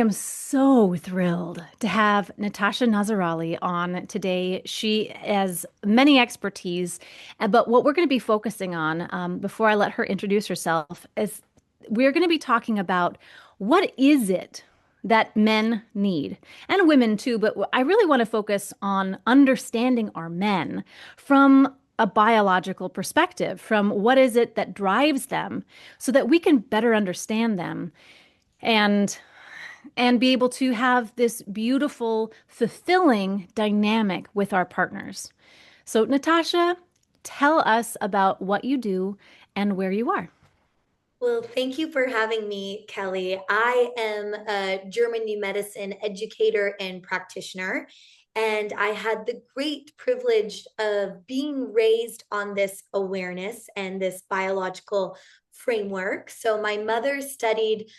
am so thrilled to have Natasha Nazerali on today. She has many expertise, but what we're going to be focusing on, before I let her introduce herself, is we're going to be talking about what is it that men need and women too, but I really want to focus on understanding our men from a biological perspective, from what is it that drives them so that we can better understand them and be able to have this beautiful, fulfilling dynamic with our partners. So, Natasha, tell us about what you do and where you are. Well, thank you for having me, Kelly. I am a German new medicine educator and practitioner, and I had the great privilege of being raised on this awareness and this biological framework. So, my mother studied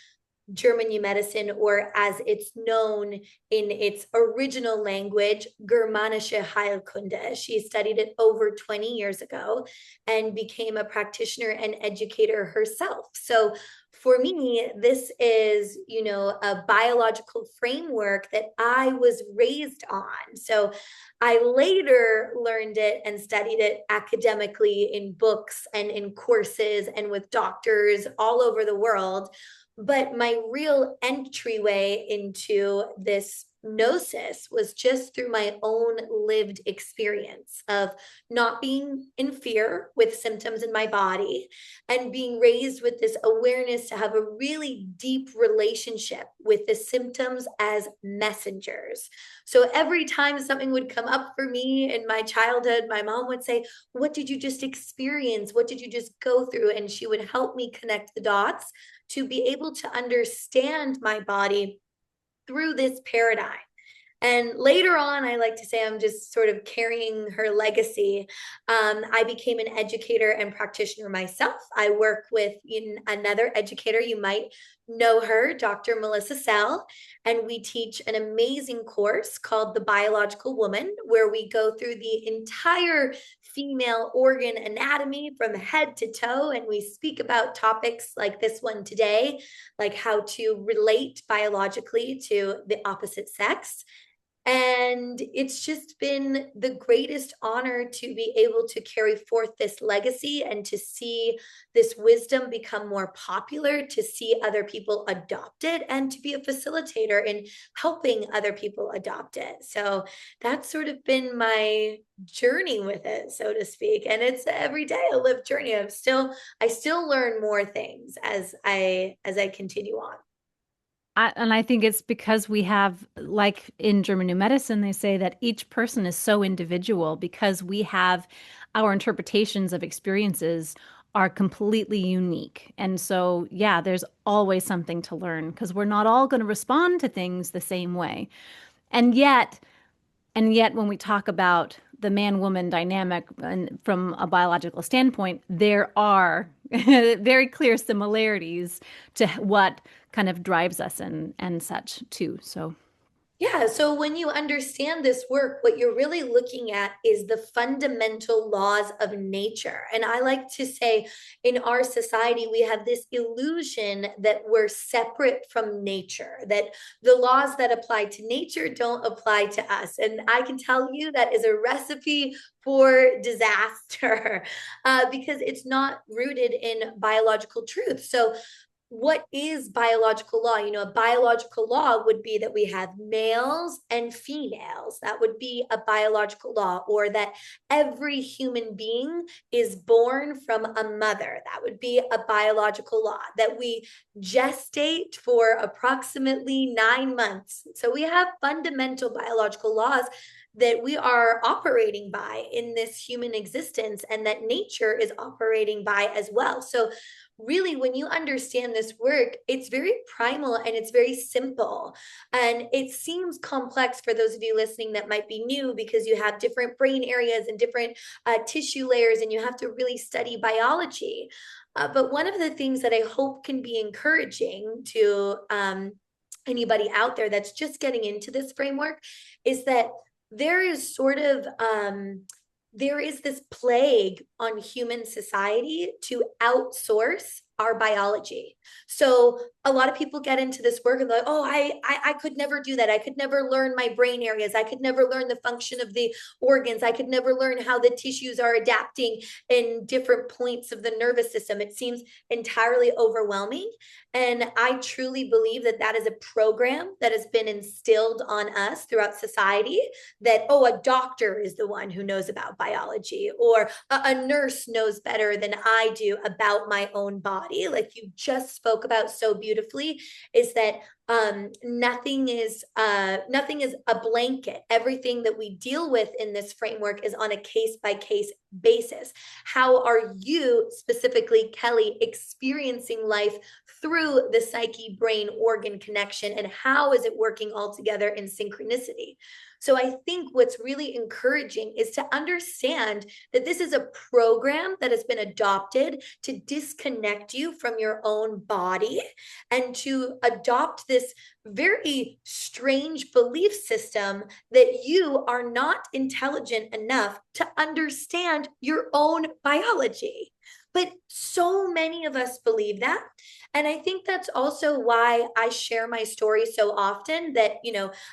German New Medicine, or as it's known in its original language, Germanische Heilkunde. She studied it over 20 years ago and became a practitioner and educator herself. So for me, this is, a biological framework that I was raised on. So I later learned it and studied it academically in books and in courses and with doctors all over the world. But my real entryway into this gnosis was just through my own lived experience of not being in fear with symptoms in my body and being raised with this awareness to have a really deep relationship with the symptoms as messengers. So every time something would come up for me in my childhood, my mom would say, "What did you just experience? What did you just go through?" And she would help me connect the dots to be able to understand my body through this paradigm. And later on, I like to say I'm just sort of carrying her legacy. I became an educator and practitioner myself. I work with another educator. You might know her, Dr. Melissa Sell, and we teach an amazing course called The Biological Woman, where we go through the entire female organ anatomy from head to toe, and we speak about topics like this one today, like how to relate biologically to the opposite sex. And it's just been the greatest honor to be able to carry forth this legacy and to see this wisdom become more popular, to see other people adopt it, and to be a facilitator in helping other people adopt it. So that's sort of been my journey with it, so to speak. And it's every day a lived journey. I still learn more things as I continue on. And I think it's because we have, like in German New Medicine, they say that each person is so individual because we have our interpretations of experiences are completely unique. And so, yeah, there's always something to learn because we're not all going to respond to things the same way. And yet, when we talk about the man-woman dynamic and from a biological standpoint, there are very clear similarities to what kind of drives us and such too. So Yeah, so when you understand this work, what you're really looking at is the fundamental laws of nature. And I like to say in our society, we have this illusion that we're separate from nature, that the laws that apply to nature don't apply to us. And I can tell you that is a recipe for disaster because it's not rooted in biological truth. So what is biological law? A biological law would be that we have males and females. That would be a biological law, or that every human being is born from a mother. That would be a biological law. That we gestate for approximately 9 months. So we have fundamental biological laws that we are operating by in this human existence, and that nature is operating by as well. So really, when you understand this work, it's very primal and it's very simple. And it seems complex for those of you listening that might be new, because you have different brain areas and different tissue layers, and you have to really study biology. But one of the things that I hope can be encouraging to anybody out there that's just getting into this framework is that there is sort of there is this plague on human society to outsource our biology. So a lot of people get into this work and they're like, oh, I could never do that. I could never learn my brain areas. I could never learn the function of the organs. I could never learn how the tissues are adapting in different points of the nervous system. It seems entirely overwhelming. And I truly believe that that is a program that has been instilled on us throughout society, that, oh, a doctor is the one who knows about biology, or a nurse knows better than I do about my own body. Like you just spoke about so beautifully, is that nothing is a blanket. Everything that we deal with in this framework is on a case by case basis. How are you specifically, Kelly, experiencing life through the psyche brain organ connection, and how is it working all together in synchronicity? So I think what's really encouraging is to understand that this is a program that has been adopted to disconnect you from your own body and to adopt this very strange belief system that you are not intelligent enough to understand your own biology. But so many of us believe that. And I think that's also why I share my story so often, that,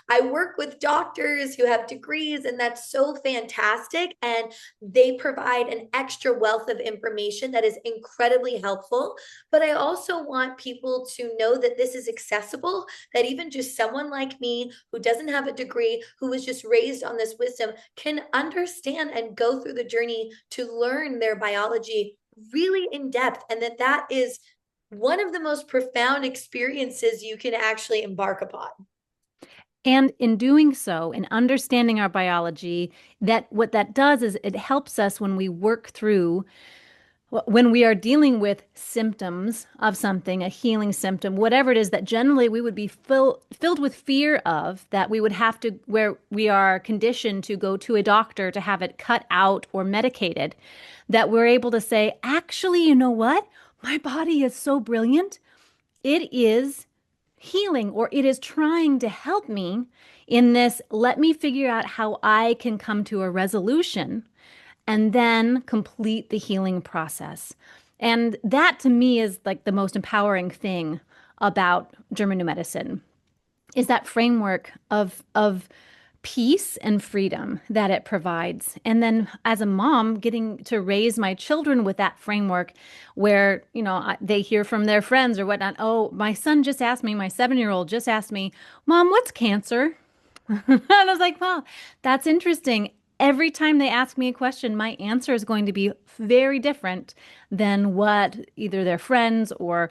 I work with doctors who have degrees, and that's so fantastic. And they provide an extra wealth of information that is incredibly helpful. But I also want people to know that this is accessible, that even just someone like me who doesn't have a degree, who was just raised on this wisdom, can understand and go through the journey to learn their biology really in depth. And that is one of the most profound experiences you can actually embark upon. And in doing so, in understanding our biology, that what that does is it helps us when we work through, when we are dealing with symptoms of something, a healing symptom, whatever it is that generally we would be filled with fear of, that we would have to, where we are conditioned to go to a doctor to have it cut out or medicated, that we're able to say, actually, you know what? My body is so brilliant. It is healing, or it is trying to help me in this. Let me figure out how I can come to a resolution and then complete the healing process. And that to me is like the most empowering thing about German New Medicine, is that framework of peace and freedom that it provides. And then as a mom, getting to raise my children with that framework where, they hear from their friends or whatnot. Oh, my son just asked me, my 7-year-old just asked me, Mom, what's cancer? And I was like, well, that's interesting. Every time they ask me a question, my answer is going to be very different than what either their friends or,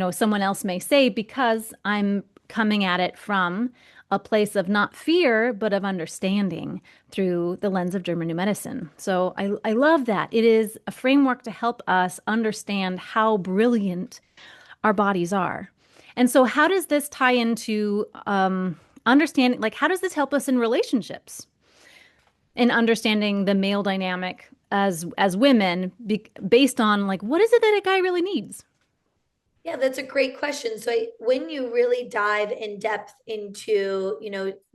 someone else may say, because I'm coming at it from a place of not fear, but of understanding through the lens of German New Medicine. So I love that. It is a framework to help us understand how brilliant our bodies are. And so how does this tie into understanding, like, how does this help us in relationships? In understanding the male dynamic as women, based on like, what is it that a guy really needs? Yeah, that's a great question. So when you really dive in depth into,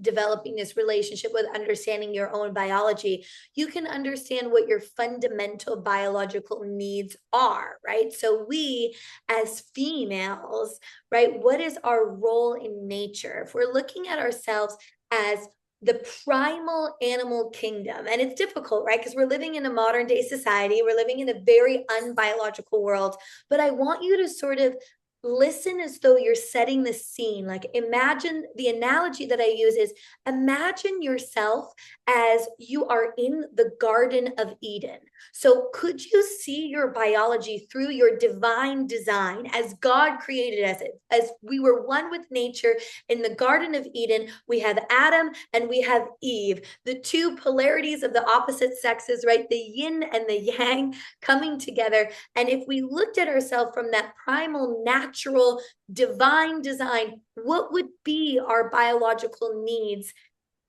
developing this relationship with understanding your own biology, you can understand what your fundamental biological needs are, right? So we as females, right, what is our role in nature? If we're looking at ourselves as the primal animal kingdom, and it's difficult, right? Because we're living in a modern day society, we're living in a very unbiological world, but I want you to sort of listen as though you're setting the scene. Like, imagine, the analogy that I use is, imagine yourself as you are in the Garden of Eden. So could you see your biology through your divine design as God created as we were one with nature in the Garden of Eden? We have Adam and we have Eve, the two polarities of the opposite sexes, right? The yin and the yang coming together. And if we looked at ourselves from that primal, natural, divine design, what would be our biological needs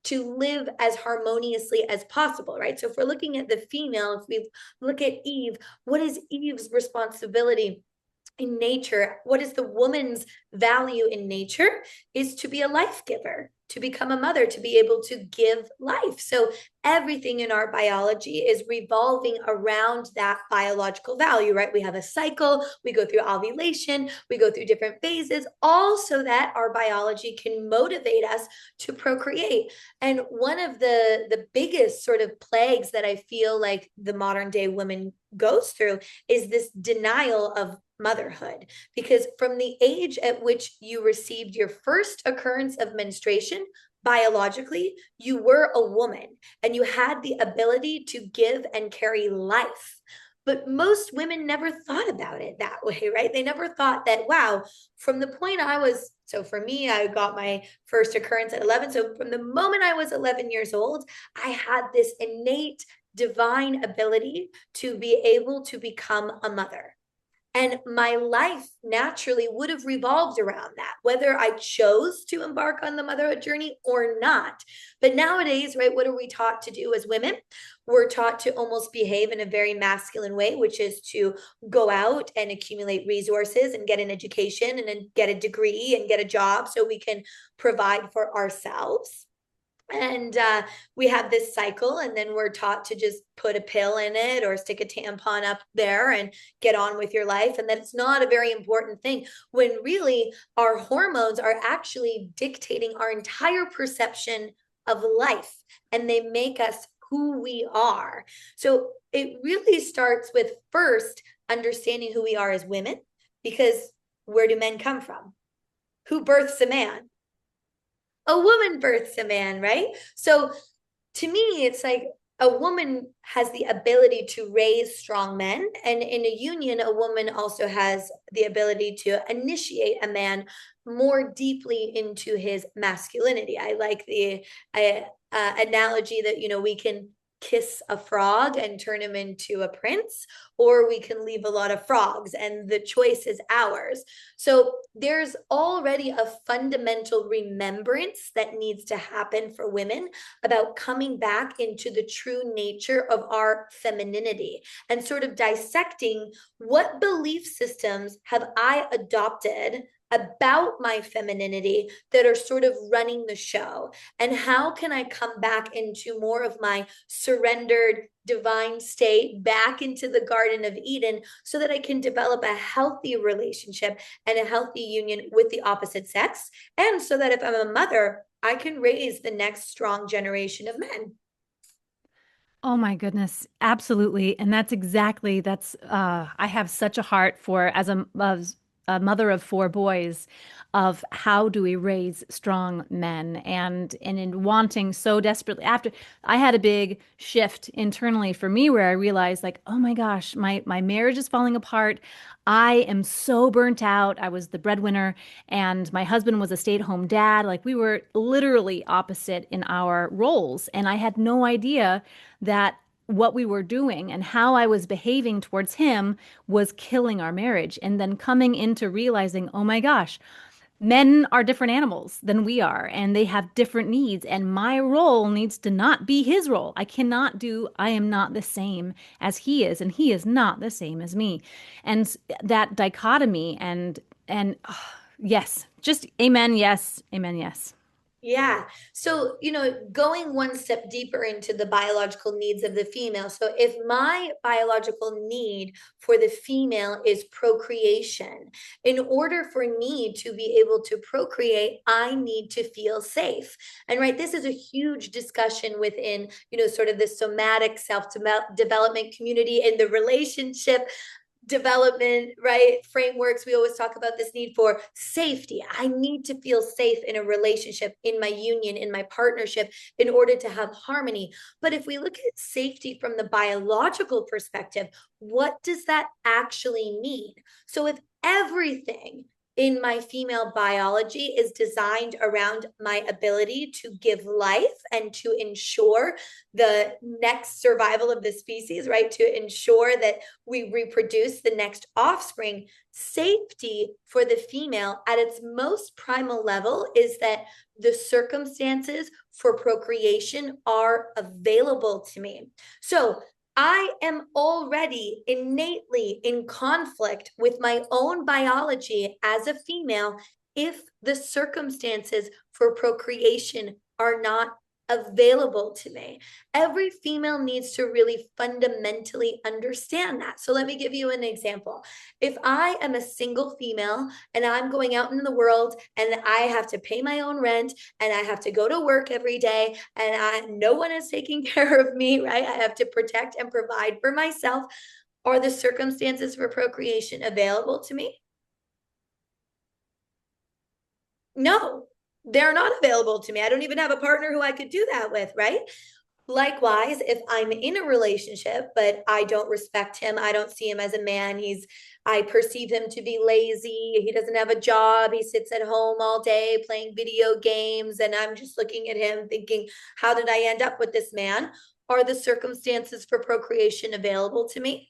to live as harmoniously as possible, right? So if we're looking at the female, if we look at Eve, what is Eve's responsibility in nature? What is the woman's value in nature? Is to be a life giver, to become a mother, to be able to give life. So everything in our biology is revolving around that biological value, right? We have a cycle, we go through ovulation, we go through different phases, all so that our biology can motivate us to procreate. And one of the biggest sort of plagues that I feel like the modern day woman goes through is this denial of motherhood, because from the age at which you received your first occurrence of menstruation, biologically, you were a woman and you had the ability to give and carry life. But most women never thought about it that way, right? They never thought that, wow, from the point I was, so for me, I got my first occurrence at 11. So from the moment I was 11 years old, I had this innate divine ability to be able to become a mother. And my life naturally would have revolved around that, whether I chose to embark on the motherhood journey or not. But nowadays, right, what are we taught to do as women? We're taught to almost behave in a very masculine way, which is to go out and accumulate resources and get an education and then get a degree and get a job so we can provide for ourselves. And we have this cycle, and then we're taught to just put a pill in it or stick a tampon up there and get on with your life. And that it's not a very important thing, when really our hormones are actually dictating our entire perception of life, and they make us who we are. So it really starts with first understanding who we are as women, because where do men come from? Who births a man? A woman births a man, right? So to me, it's like a woman has the ability to raise strong men. And in a union, a woman also has the ability to initiate a man more deeply into his masculinity. I like the analogy that, we can kiss a frog and turn him into a prince, or we can leave a lot of frogs, and the choice is ours. So there's already a fundamental remembrance that needs to happen for women about coming back into the true nature of our femininity, and sort of dissecting what belief systems have I adopted about my femininity that are sort of running the show, and how can I come back into more of my surrendered divine state, back into the Garden of Eden, so that I can develop a healthy relationship and a healthy union with the opposite sex, and so that if I'm a mother, I can raise the next strong generation of men. Oh my goodness, absolutely. And I have such a heart for as a mother of four boys of how do we raise strong men and in wanting so desperately after I had a big shift internally for me where I realized like, oh my gosh, my marriage is falling apart. I am so burnt out. I was the breadwinner and my husband was a stay-at-home dad. Like we were literally opposite in our roles. And I had no idea that what we were doing and how I was behaving towards him was killing our marriage. And then coming into realizing, oh my gosh, men are different animals than we are, and they have different needs. And my role needs to not be his role. I am not the same as he is, and he is not the same as me. And that dichotomy and yes, just amen, yes, amen, yes. Yeah. So, going one step deeper into the biological needs of the female. So, if my biological need for the female is procreation, in order for me to be able to procreate, I need to feel safe. And right, this is a huge discussion within, sort of the somatic self development community in the relationship development, right? Frameworks. We always talk about this need for safety. I need to feel safe in a relationship, in my union, in my partnership, in order to have harmony. But if we look at safety from the biological perspective, what does that actually mean? So if everything in my female biology is designed around my ability to give life and to ensure the next survival of the species, right? To ensure that we reproduce the next offspring. Safety for the female at its most primal level is that the circumstances for procreation are available to me. So I am already innately in conflict with my own biology as a female if the circumstances for procreation are not available to me. Every female needs to really fundamentally understand that. So let me give you an example. If I am a single female and I'm going out in the world and I have to pay my own rent and I have to go to work every day and no one is taking care of me, right? I have to protect and provide for myself. Are the circumstances for procreation available to me? No, they're not available to me. I don't even have a partner who I could do that with, right? Likewise, if I'm in a relationship, but I don't respect him, I don't see him as a man, I perceive him to be lazy, he doesn't have a job, he sits at home all day playing video games, and I'm just looking at him thinking, how did I end up with this man? Are the circumstances for procreation available to me?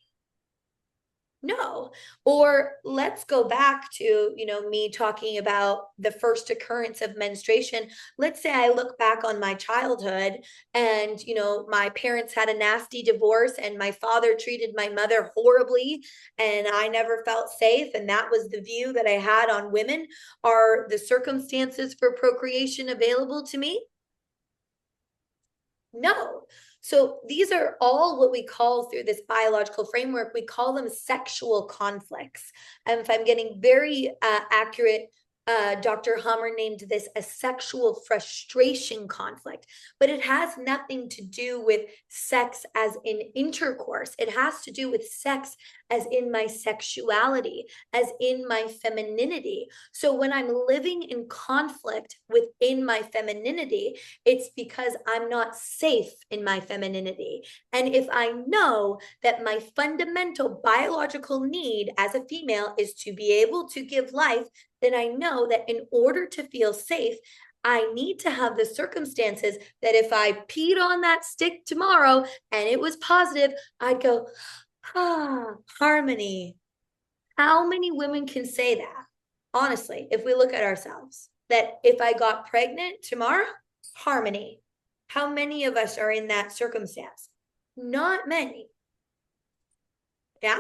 No. Or let's go back to, me talking about the first occurrence of menstruation. Let's say I look back on my childhood and, my parents had a nasty divorce and my father treated my mother horribly and I never felt safe. And that was the view that I had on women. Are the circumstances for procreation available to me? No. So these are all what we call through this biological framework, we call them sexual conflicts. And if I'm getting very accurate, Dr. Hammer named this a sexual frustration conflict, but it has nothing to do with sex as in intercourse. It has to do with sex as in my sexuality, as in my femininity. So when I'm living in conflict within my femininity, it's because I'm not safe in my femininity. And if I know that my fundamental biological need as a female is to be able to give life, then I know that in order to feel safe, I need to have the circumstances that if I peed on that stick tomorrow and it was positive, I'd go, harmony. How many women can say that? Honestly, if we look at ourselves, that if I got pregnant tomorrow, harmony. How many of us are in that circumstance? Not many. Yeah.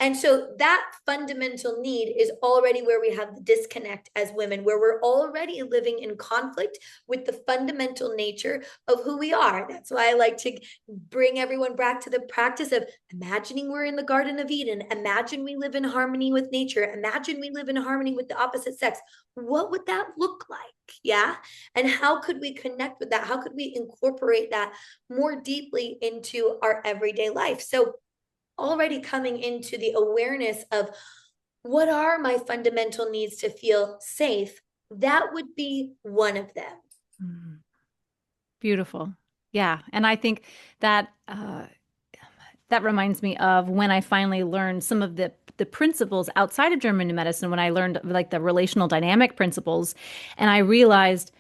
And so that fundamental need is already where we have the disconnect as women, where we're already living in conflict with the fundamental nature of who we are. That's why I like to bring everyone back to the practice of imagining we're in the Garden of Eden. Imagine we live in harmony with nature. Imagine we live in harmony with the opposite sex. What would that look like? Yeah. And how could we connect with that? How could we incorporate that more deeply into our everyday life? So already coming into the awareness of what are my fundamental needs to feel safe, that would be one of them. Mm. Beautiful. Yeah. And I think that that reminds me of when I finally learned some of the principles outside of German New Medicine, when I learned like the relational dynamic principles, and I realized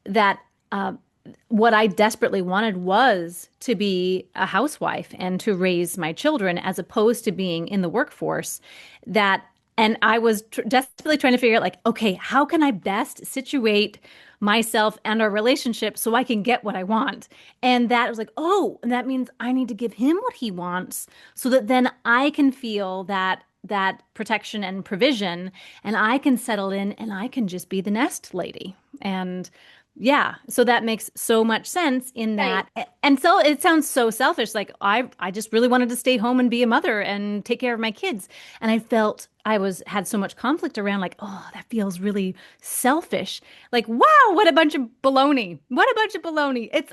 that what I desperately wanted was to be a housewife and to raise my children as opposed to being in the workforce. That, and I was desperately trying to figure out, like, okay, how can I best situate myself and our relationship so I can get what I want? And that was like, oh, and that means I need to give him what he wants so that then I can feel that protection and provision and I can settle in and I can just be the nest lady. And yeah, so that makes so much sense in Right. that. And so it sounds so selfish. Like I just really wanted to stay home and be a mother and take care of my kids. And I felt I was had so much conflict around like, oh, that feels really selfish. Like, wow, what a bunch of baloney. What a bunch of baloney. It's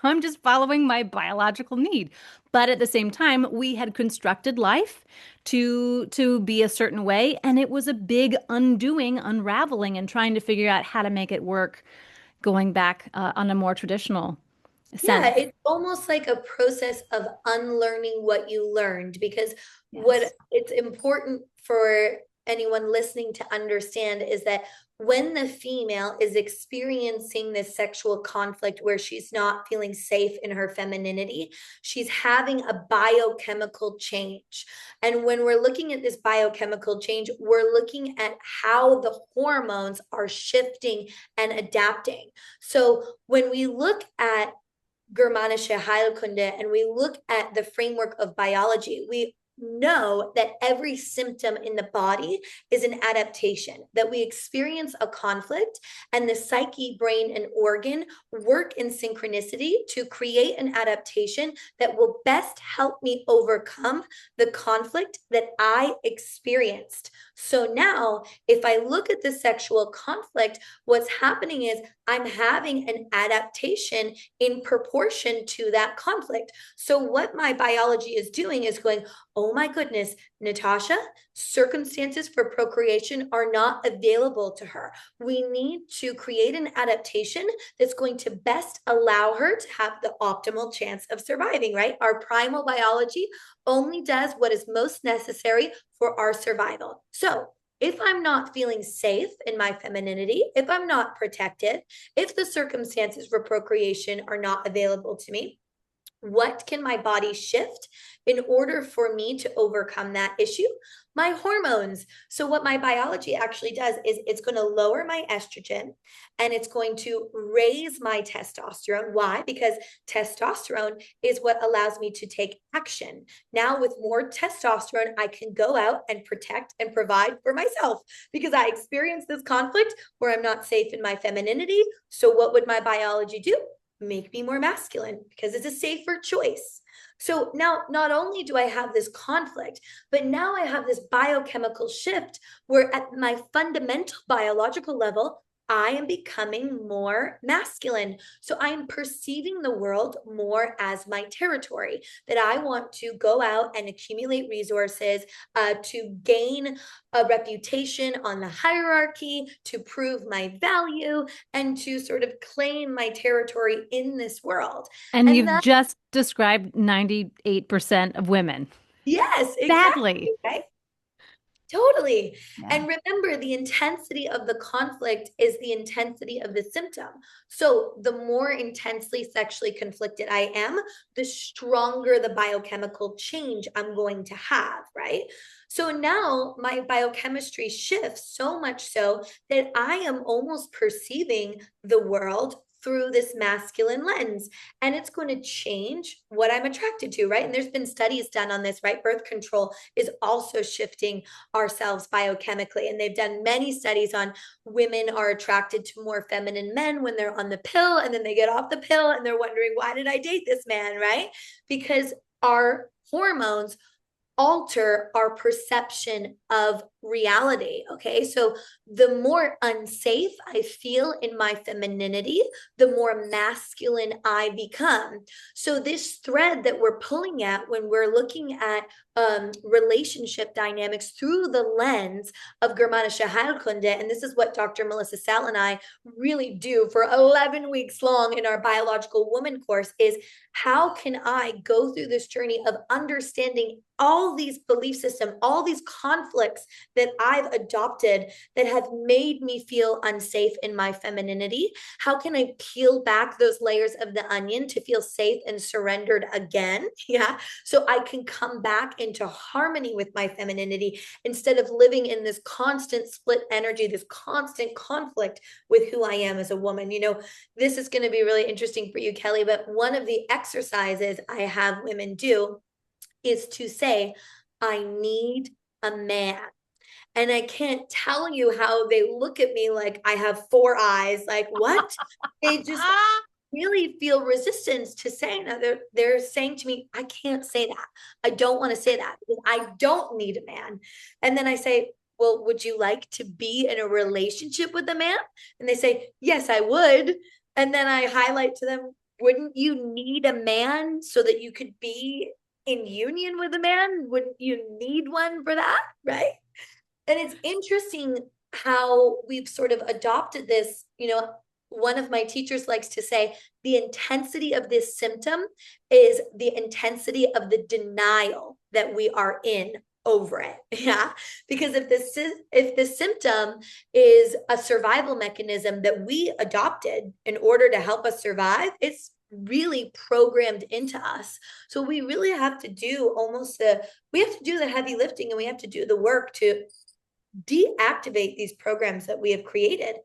I'm just following my biological need. But at the same time, we had constructed life to be a certain way, and it was a big undoing, unraveling, and trying to figure out how to make it work going back on a more traditional Yeah, sense. it's almost like a process of unlearning what you learned because what Yes. it's important for anyone listening to understand is that when the female is experiencing this sexual conflict where she's not feeling safe in her femininity, she's having a biochemical change. And when we're looking at this biochemical change, we're looking at how the hormones are shifting and adapting. So when we look at Germanische Heilkunde and we look at the framework of biology, we know that every symptom in the body is an adaptation, that we experience a conflict and the psyche, brain, and organ work in synchronicity to create an adaptation that will best help me overcome the conflict that I experienced. So now, if I look at the sexual conflict, what's happening is I'm having an adaptation in proportion to that conflict. So, what my biology is doing is going, oh my goodness, Natasha, circumstances for procreation are not available to her. We need to create an adaptation that's going to best allow her to have the optimal chance of surviving, right? Our primal biology only does what is most necessary for our survival. So, if I'm not feeling safe in my femininity, if I'm not protected, if the circumstances for procreation are not available to me, what can my body shift in order for me to overcome that issue? My hormones. So, what my biology actually does is it's going to lower my estrogen and it's going to raise my testosterone. Why? Because testosterone is what allows me to take action. Now, with more testosterone, I can go out and protect and provide for myself because I experienced this conflict where I'm not safe in my femininity. So, what would my biology do? Make me more masculine because it's a safer choice. So now, not only do I have this conflict, but now I have this biochemical shift where, at my fundamental biological level, I am becoming more masculine. So I'm perceiving the world more as my territory, that I want to go out and accumulate resources, to gain a reputation on the hierarchy, to prove my value, and to sort of claim my territory in this world. And And you've that, just described 98% of women yes, exactly, badly. right? Totally. Yeah. And remember, the intensity of the conflict is the intensity of the symptom. So, the more intensely sexually conflicted I am, the stronger the biochemical change I'm going to have, right? So, now my biochemistry shifts so much so that I am almost perceiving the world through this masculine lens, and it's going to change what I'm attracted to, right? And there's been studies done on this, right? Birth control is also shifting ourselves biochemically. And they've done many studies on women are attracted to more feminine men when they're on the pill, and then they get off the pill and they're wondering, why did I date this man, right? Because our hormones alter our perception of reality. Okay. So the more unsafe I feel in my femininity, the more masculine I become. So, this thread that we're pulling at when we're looking at relationship dynamics through the lens of Germanische Heilkunde, and this is what Dr. Melissa Sal and I really do for 11 weeks long in our biological woman course, is how can I go through this journey of understanding all these belief systems, all these conflicts that I've adopted that have made me feel unsafe in my femininity? How can I peel back those layers of the onion to feel safe and surrendered again? Yeah. So I can come back into harmony with my femininity instead of living in this constant split energy, this constant conflict with who I am as a woman. This is going to be really interesting for you, Kelly, but one of the exercises I have women do is to say, I need a man. And I can't tell you how they look at me like I have four eyes. Like, what? They just really feel resistance to saying that. They're saying to me, I can't say that. I don't want to say that because I don't need a man. And then I say, well, would you like to be in a relationship with a man? And they say, yes, I would. And then I highlight to them, wouldn't you need a man so that you could be in union with a man? Wouldn't you need one for that? Right. And it's interesting how we've sort of adopted this. One of my teachers likes to say the intensity of this symptom is the intensity of the denial that we are in over it. Yeah. Because if the symptom is a survival mechanism that we adopted in order to help us survive, it's really programmed into us. So we really have to do we have to do the heavy lifting, and we have to do the work to deactivate these programs that we have created.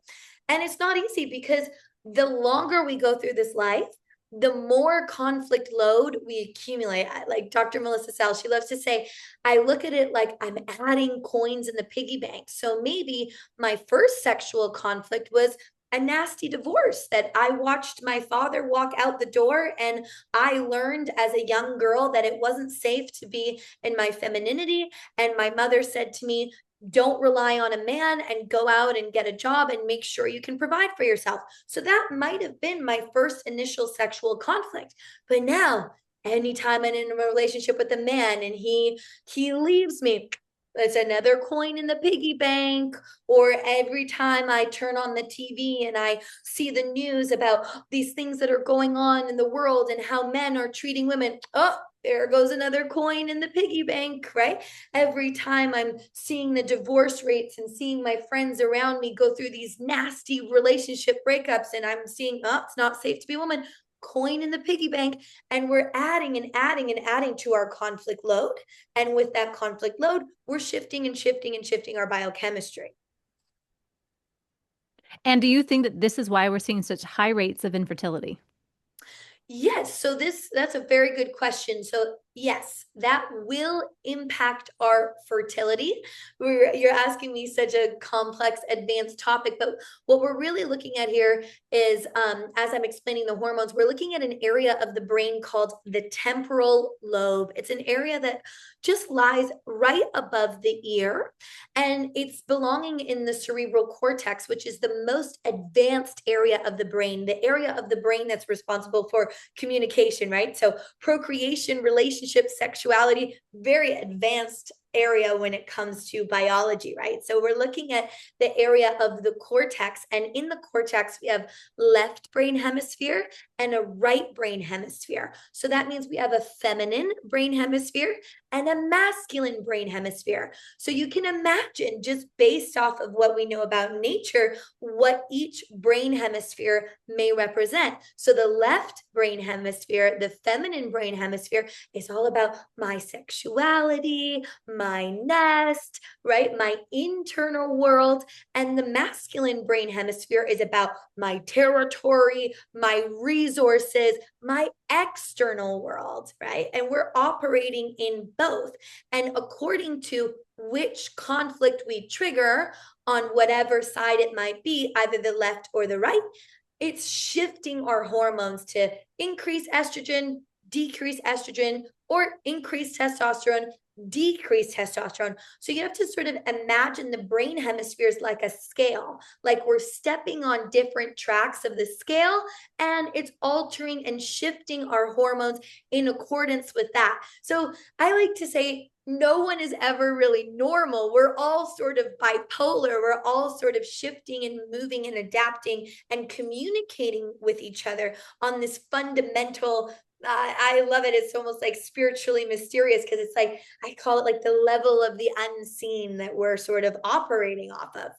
And it's not easy because the longer we go through this life, the more conflict load we accumulate. Like Dr. Melissa Sal, she loves to say, I look at it like I'm adding coins in the piggy bank. So maybe my first sexual conflict was a nasty divorce that I watched my father walk out the door. And I learned as a young girl that it wasn't safe to be in my femininity. And my mother said to me, don't rely on a man and go out and get a job and make sure you can provide for yourself. So that might have been my first initial sexual conflict. But now, anytime I'm in a relationship with a man and he leaves me, it's another coin in the piggy bank. Or every time I turn on the TV and I see the news about these things that are going on in the world and how men are treating women, oh, there goes another coin in the piggy bank, right? Every time I'm seeing the divorce rates and seeing my friends around me go through these nasty relationship breakups, and I'm seeing, oh, it's not safe to be a woman, coin in the piggy bank. And we're adding and adding and adding to our conflict load. And with that conflict load, we're shifting and shifting and shifting our biochemistry. And do you think that this is why we're seeing such high rates of infertility? Yes, so that's a very good question. So yes, that will impact our fertility. You're asking me such a complex, advanced topic, but what we're really looking at here is, as I'm explaining the hormones, we're looking at an area of the brain called the temporal lobe. It's an area that just lies right above the ear, and it's belonging in the cerebral cortex, which is the most advanced area of the brain, the area of the brain that's responsible for communication, right? So procreation, relationships, sexuality, very advanced area when it comes to biology, right? So we're looking at the area of the cortex, and in the cortex we have left brain hemisphere and a right brain hemisphere. So that means we have a feminine brain hemisphere and a masculine brain hemisphere. So you can imagine, just based off of what we know about nature, what each brain hemisphere may represent. So the left brain hemisphere, the feminine brain hemisphere, is all about my sexuality, my nest, right? My internal world. And the masculine brain hemisphere is about my territory, my resources, my external world, right? And we're operating in both. And according to which conflict we trigger on whatever side it might be, either the left or the right, it's shifting our hormones to increase estrogen, decrease estrogen, or increase testosterone, decrease testosterone. So you have to sort of imagine the brain hemispheres like a scale, like we're stepping on different tracks of the scale, and it's altering and shifting our hormones in accordance with that. So I like to say, no one is ever really normal. We're all sort of bipolar. We're all sort of shifting and moving and adapting and communicating with each other on this fundamental, I love it. It's almost like spiritually mysterious, because it's like, I call it like the level of the unseen that we're sort of operating off of.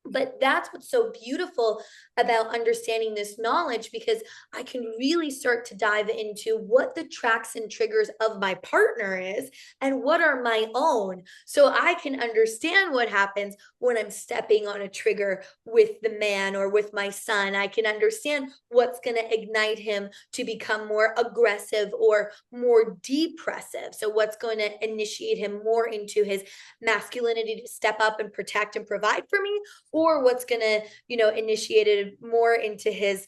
But that's what's so beautiful about understanding this knowledge, because I can really start to dive into what the tracks and triggers of my partner is and what are my own. So I can understand what happens when I'm stepping on a trigger with the man or with my son. I can understand what's going to ignite him to become more aggressive or more depressive. So what's going to initiate him more into his masculinity to step up and protect and provide for me, or what's going to, initiate it more into his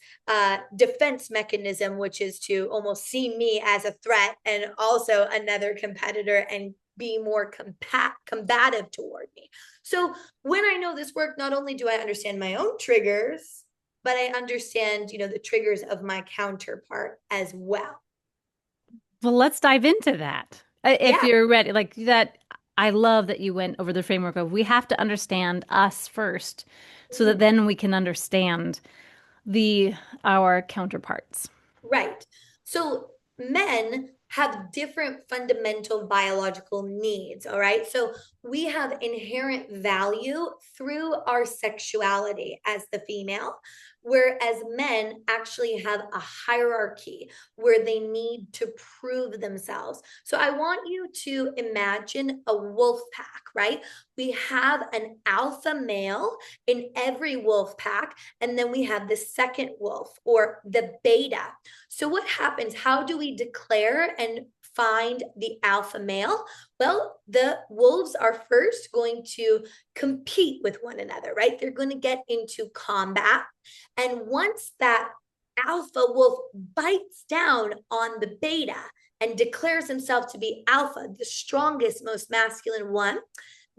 defense mechanism, which is to almost see me as a threat and also another competitor and be more combative toward me. So when I know this work, not only do I understand my own triggers, but I understand, the triggers of my counterpart as well. Well, let's dive into that. If Yeah. you're ready, like that, I love that you went over the framework of we have to understand us first so that Mhm. then we can understand the our counterparts. Right. So men have different fundamental biological needs. All right. So we have inherent value through our sexuality as the female. whereas men actually have a hierarchy where they need to prove themselves. So I want you to imagine a wolf pack, right? We have an alpha male in every wolf pack, and then we have the second wolf or the beta. So what happens? How do we declare and find the alpha male? Well, the wolves are first going to compete with one another, right? They're going to get into combat. And once that alpha wolf bites down on the beta and declares himself to be alpha, the strongest, most masculine one,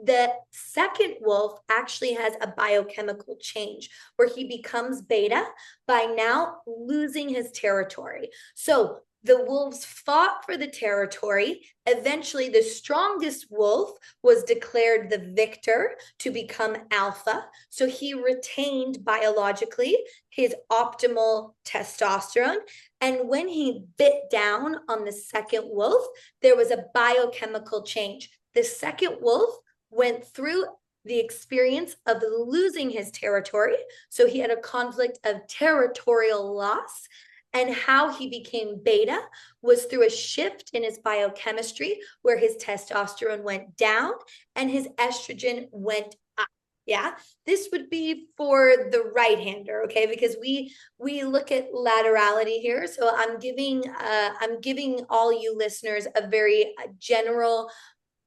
the second wolf actually has a biochemical change where he becomes beta by now losing his territory. So the wolves fought for the territory. Eventually, the strongest wolf was declared the victor to become alpha. So he retained biologically his optimal testosterone. And when he bit down on the second wolf, there was a biochemical change. The second wolf went through the experience of losing his territory. So he had a conflict of territorial loss. And how he became beta was through a shift in his biochemistry where his testosterone went down and his estrogen went up. Yeah, this would be for the right hander, okay? Because we look at laterality here. So I'm giving all you listeners a very general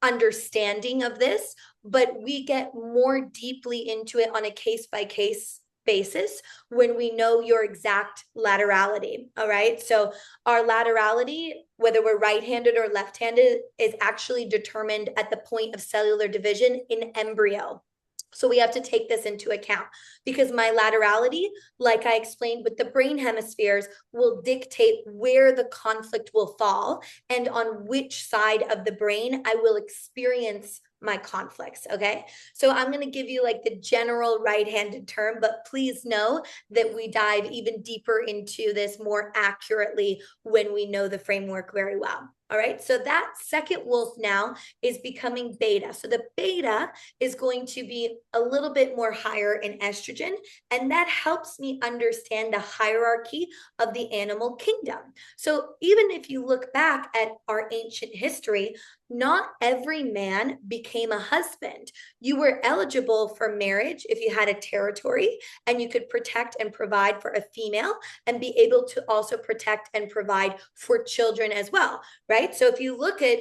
understanding of this, but we get more deeply into it on a case by case basis when we know your exact laterality. All right. So our laterality, whether we're right-handed or left-handed, is actually determined at the point of cellular division in embryo. So we have to take this into account because my laterality, like I explained with the brain hemispheres, will dictate where the conflict will fall and on which side of the brain I will experience my conflicts. Okay. So I'm going to give you like the general right-handed term, but please know that we dive even deeper into this more accurately when we know the framework very well. All right. So that second wolf now is becoming beta. So the beta is going to be a little bit more higher in estrogen. And that helps me understand the hierarchy of the animal kingdom. So even if you look back at our ancient history, not every man became a husband. You were eligible for marriage if you had a territory and you could protect and provide for a female and be able to also protect and provide for children as well, right? So if you look at,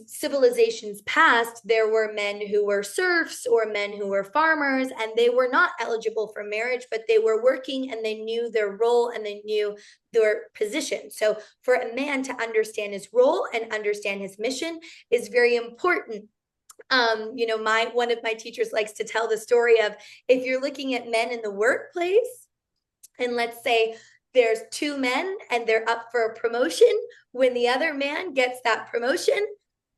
civilizations past, there were men who were serfs or men who were farmers, and they were not eligible for marriage, but they were working and they knew their role and they knew their position. So for a man to understand his role and understand his mission is very important. My one of my teachers likes to tell the story of if you're looking at men in the workplace, and let's say there's two men and they're up for a promotion. When the other man gets that promotion,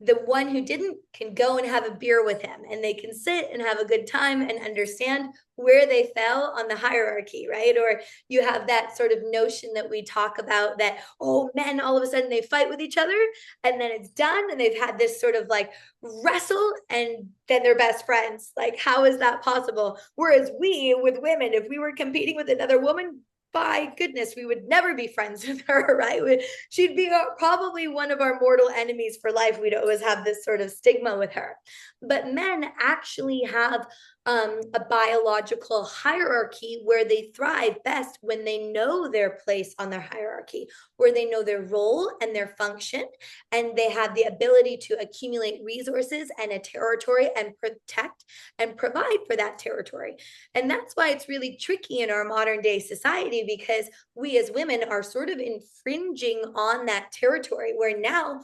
the one who didn't can go and have a beer with him and they can sit and have a good time and understand where they fell on the hierarchy, right? Or you have that sort of notion that we talk about that, oh, men all of a sudden they fight with each other and then it's done and they've had this sort of like wrestle and then they're best friends. Like, how is that possible? Whereas we with women, if we were competing with another woman, by goodness, we would never be friends with her, right? She'd be probably one of our mortal enemies for life. We'd always have this sort of stigma with her. But men actually have a biological hierarchy where they thrive best when they know their place on their hierarchy, where they know their role and their function, and they have the ability to accumulate resources and a territory and protect and provide for that territory. And that's why it's really tricky in our modern day society because we as women are sort of infringing on that territory where now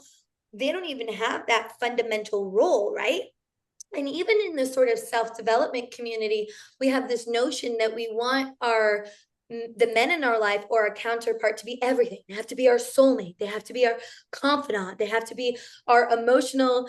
they don't even have that fundamental role, right? And even in the sort of self-development community, we have this notion that we want the men in our life or our counterpart to be everything. They have to be our soulmate. They have to be our confidant. They have to be our emotional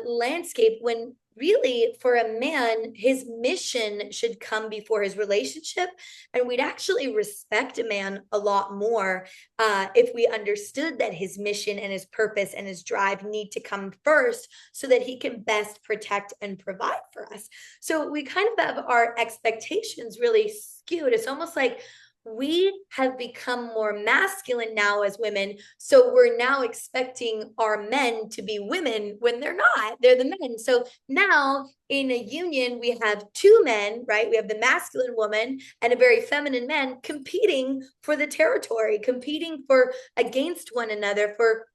landscape when really, for a man, his mission should come before his relationship. And we'd actually respect a man a lot more if we understood that his mission and his purpose and his drive need to come first so that he can best protect and provide for us. So we kind of have our expectations really skewed. It's almost like we have become more masculine now as women. So we're now expecting our men to be women when they're not. They're the men. So now in a union, we have two men, right? We have the masculine woman and a very feminine man competing for the territory, competing for against one another for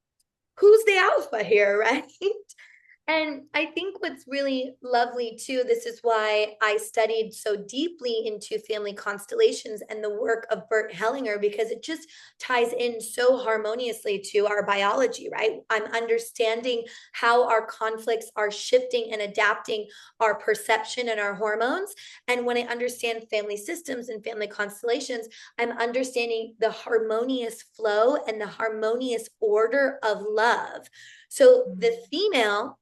who's the alpha here, right? And I think what's really lovely too, this is why I studied so deeply into family constellations and the work of Bert Hellinger, because it just ties in so harmoniously to our biology, right? I'm understanding how our conflicts are shifting and adapting our perception and our hormones. And when I understand family systems and family constellations, I'm understanding the harmonious flow and the harmonious order of love. So the female,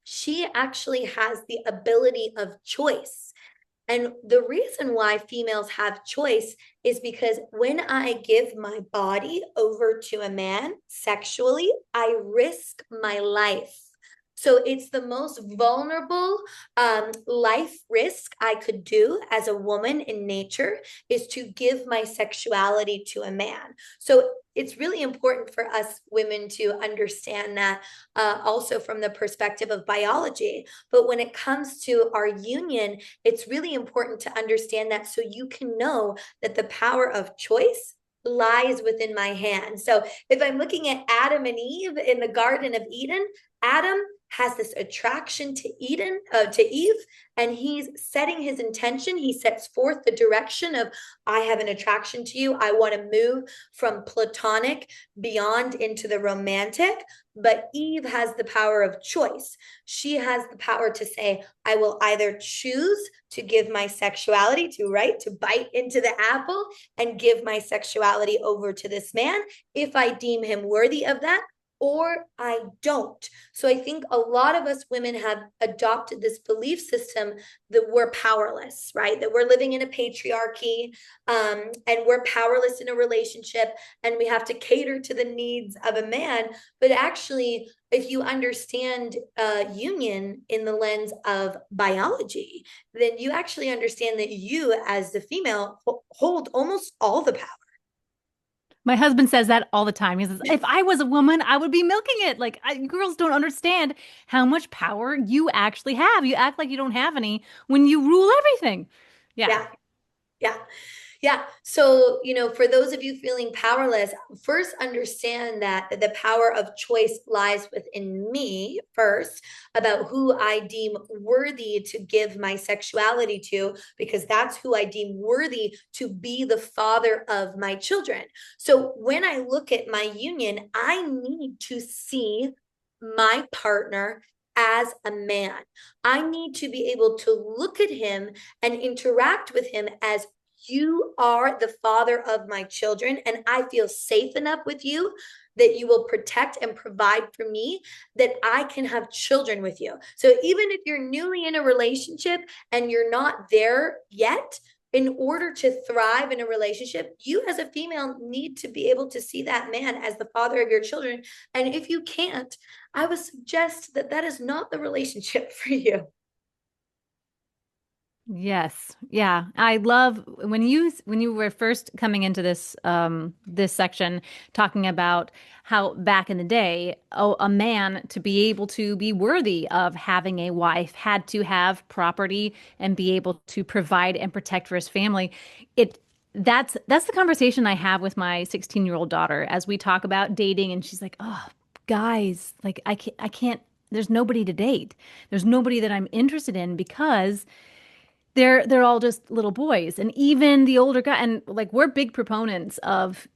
she actually has the ability of choice. And the reason why females have choice is because when I give my body over to a man sexually, I risk my life. So it's the most vulnerable life risk I could do as a woman in nature is to give my sexuality to a man. So it's really important for us women to understand that also from the perspective of biology. But when it comes to our union, it's really important to understand that so you can know that the power of choice lies within my hand. So if I'm looking at Adam and Eve in the Garden of Eden, Adam has this attraction to Eve, and he's setting his intention. He sets forth the direction of, I have an attraction to you. I want to move from platonic beyond into the romantic. But Eve has the power of choice. She has the power to say, I will either choose to give my sexuality to, right, to bite into the apple and give my sexuality over to this man if I deem him worthy of that, or I don't. So I think a lot of us women have adopted this belief system that we're powerless, right? That we're living in a patriarchy, and we're powerless in a relationship, and we have to cater to the needs of a man. But actually, if you understand union in the lens of biology, then you actually understand that you, as the female, hold almost all the power. My husband says that all the time. He says, if I was a woman, I would be milking it. Like, girls don't understand how much power you actually have. You act like you don't have any when you rule everything. Yeah. Yeah, yeah. Yeah. So, for those of you feeling powerless, first understand that the power of choice lies within me first about who I deem worthy to give my sexuality to, because that's who I deem worthy to be the father of my children. So when I look at my union, I need to see my partner as a man. I need to be able to look at him and interact with him as, you are the father of my children, and I feel safe enough with you that you will protect and provide for me, that I can have children with you. So even if you're newly in a relationship and you're not there yet, in order to thrive in a relationship, you as a female need to be able to see that man as the father of your children. And if you can't, I would suggest that that is not the relationship for you. Yes. Yeah. I love when you were first coming into this section talking about how back in the day, oh, a man to be able to be worthy of having a wife had to have property and be able to provide and protect for his family. It that's the conversation I have with my 16-year-old daughter as we talk about dating, and she's like, "Oh, guys, like I can't there's nobody to date. There's nobody that I'm interested in because they're all just little boys." And even the older guy, and like we're big proponents of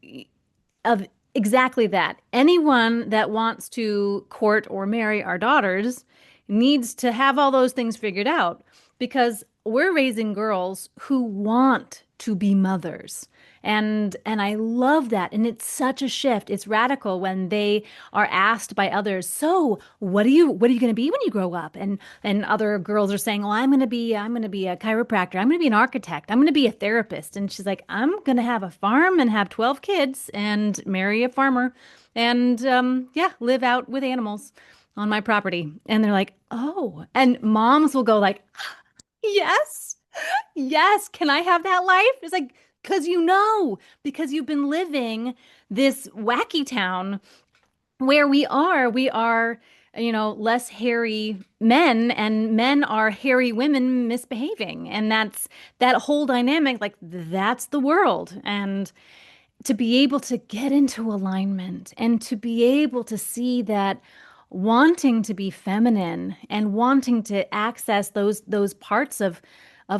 exactly that. Anyone that wants to court or marry our daughters needs to have all those things figured out because we're raising girls who want to be mothers. And I love that. And it's such a shift. It's radical when they are asked by others, so what are you going to be when you grow up? And other girls are saying, "Oh, I'm going to be a chiropractor. I'm going to be an architect. I'm going to be a therapist." And she's like, "I'm going to have a farm and have 12 kids and marry a farmer and yeah, live out with animals on my property." And they're like, "Oh." And moms will go like, "Yes. Yes, can I have that life?" It's like, because you've been living this wacky town where we are, less hairy men and men are hairy women misbehaving. And that's that whole dynamic, like that's the world. And to be able to get into alignment and to be able to see that wanting to be feminine and wanting to access those parts of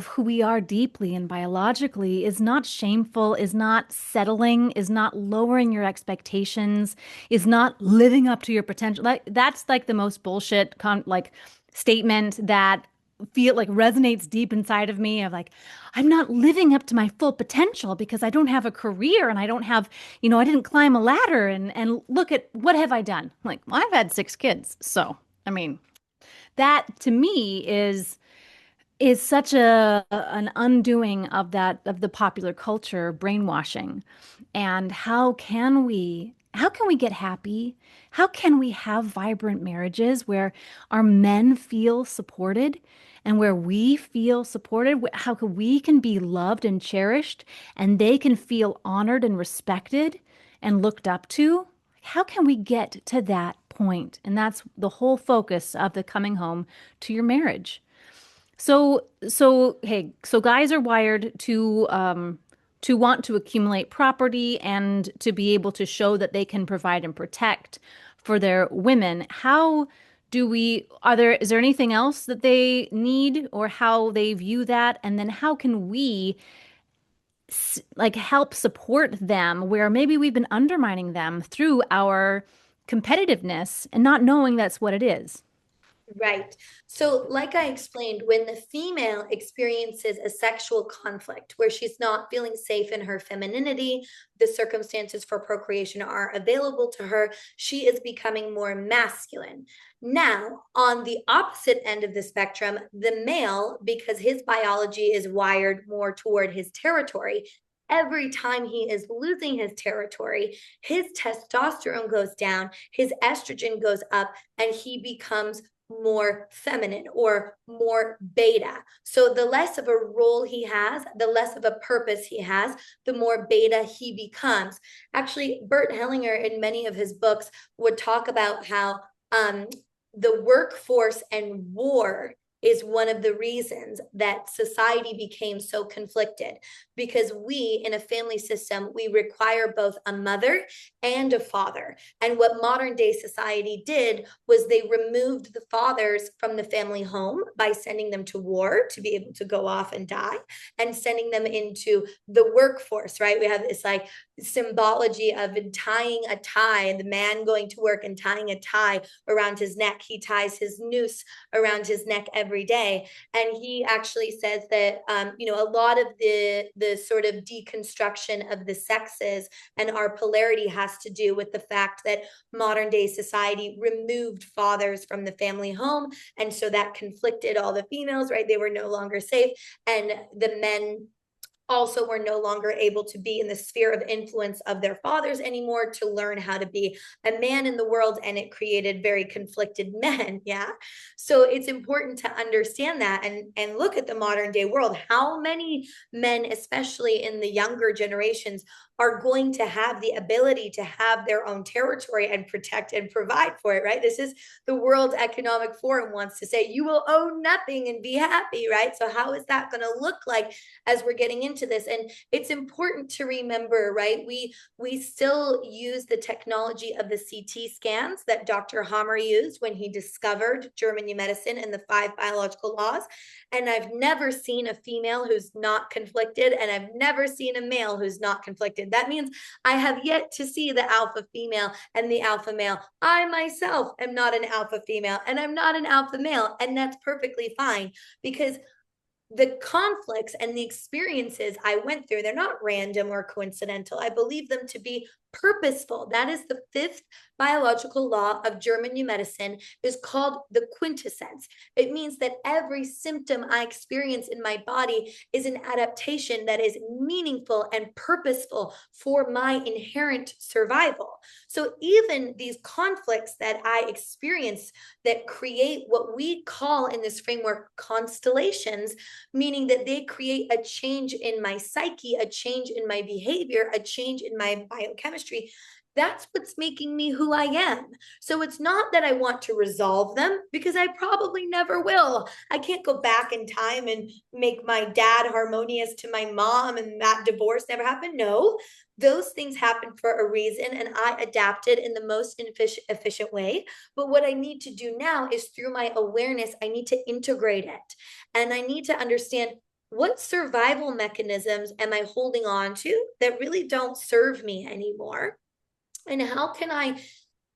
who we are deeply and biologically is not shameful, is not settling, is not lowering your expectations, is not living up to your potential. That's like the most bullshit statement that feel like resonates deep inside of me of like, I'm not living up to my full potential because I don't have a career and I don't have, I didn't climb a ladder and look at what have I done? I'm like, well, I've had 6 kids. So, I mean, that to me is such a an undoing of the popular culture brainwashing. And how can we get happy? How can we have vibrant marriages where our men feel supported and where we feel supported? How can we can be loved and cherished and they can feel honored and respected and looked up to? How can we get to that point? And that's the whole focus of the coming home to your marriage. So guys are wired to want to accumulate property and to be able to show that they can provide and protect for their women. Is there anything else that they need or how they view that? And then how can we like help support them where maybe we've been undermining them through our competitiveness and not knowing that's what it is? Right. So, like I explained, when the female experiences a sexual conflict where she's not feeling safe in her femininity, the circumstances for procreation are available to her, she is becoming more masculine. Now, on the opposite end of the spectrum, the male, because his biology is wired more toward his territory, every time he is losing his territory, his testosterone goes down, his estrogen goes up, and he becomes more feminine or more beta. So the less of a role he has, the less of a purpose he has, the more beta he becomes. Actually, Bert Hellinger in many of his books would talk about how the workforce and war is one of the reasons that society became so conflicted, because we in a family system, we require both a mother and a father. And what modern day society did was they removed the fathers from the family home by sending them to war to be able to go off and die, and sending them into the workforce, right? We have this like symbology of tying a tie, and the man going to work and tying a tie around his neck. He ties his noose around his neck every day. And he actually says that a lot of the sort of deconstruction of the sexes and our polarity has to do with the fact that modern day society removed fathers from the family home, and so that conflicted all the females, right? They were no longer safe, and the men also were no longer able to be in the sphere of influence of their fathers anymore to learn how to be a man in the world, and it created very conflicted men. Yeah, so it's important to understand that and look at the modern day world. How many men, especially in the younger generations, are going to have the ability to have their own territory and protect and provide for it, right? This is the World Economic Forum wants to say you will own nothing and be happy, right? So how is that going to look like as we're getting into this? And it's important to remember, right? We still use the technology of the CT scans that Dr. Hammer used when he discovered German new medicine and the 5 biological laws. And I've never seen a female who's not conflicted, and I've never seen a male who's not conflicted. That means I have yet to see the alpha female and the alpha male. I myself am not an alpha female and I'm not an alpha male, and that's perfectly fine, because the conflicts and the experiences I went through, they're not random or coincidental. I believe them to be purposeful. That is the fifth biological law of German new medicine, is called the quintessence. It means that every symptom I experience in my body is an adaptation that is meaningful and purposeful for my inherent survival. So even these conflicts that I experience that create what we call in this framework constellations, meaning that they create a change in my psyche, a change in my behavior, a change in my biochemistry. That's what's making me who I am. So it's not that I want to resolve them, because I probably never will. I can't go back in time and make my dad harmonious to my mom and that divorce never happened. No, those things happen for a reason, and I adapted in the most efficient way. But what I need to do now is, through my awareness, I need to integrate it. And I need to understand, what survival mechanisms am I holding on to that really don't serve me anymore? And how can I,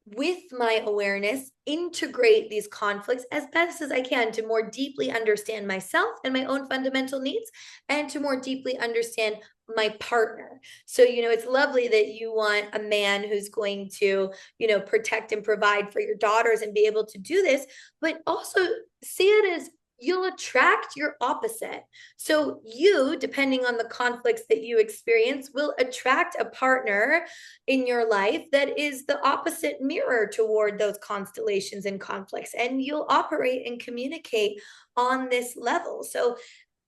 with my awareness, integrate these conflicts as best as I can to more deeply understand myself and my own fundamental needs, and to more deeply understand my partner. So, it's lovely that you want a man who's going to, protect and provide for your daughters and be able to do this, but also see it as, you'll attract your opposite. So you, depending on the conflicts that you experience, will attract a partner in your life that is the opposite mirror toward those constellations and conflicts. And you'll operate and communicate on this level. So,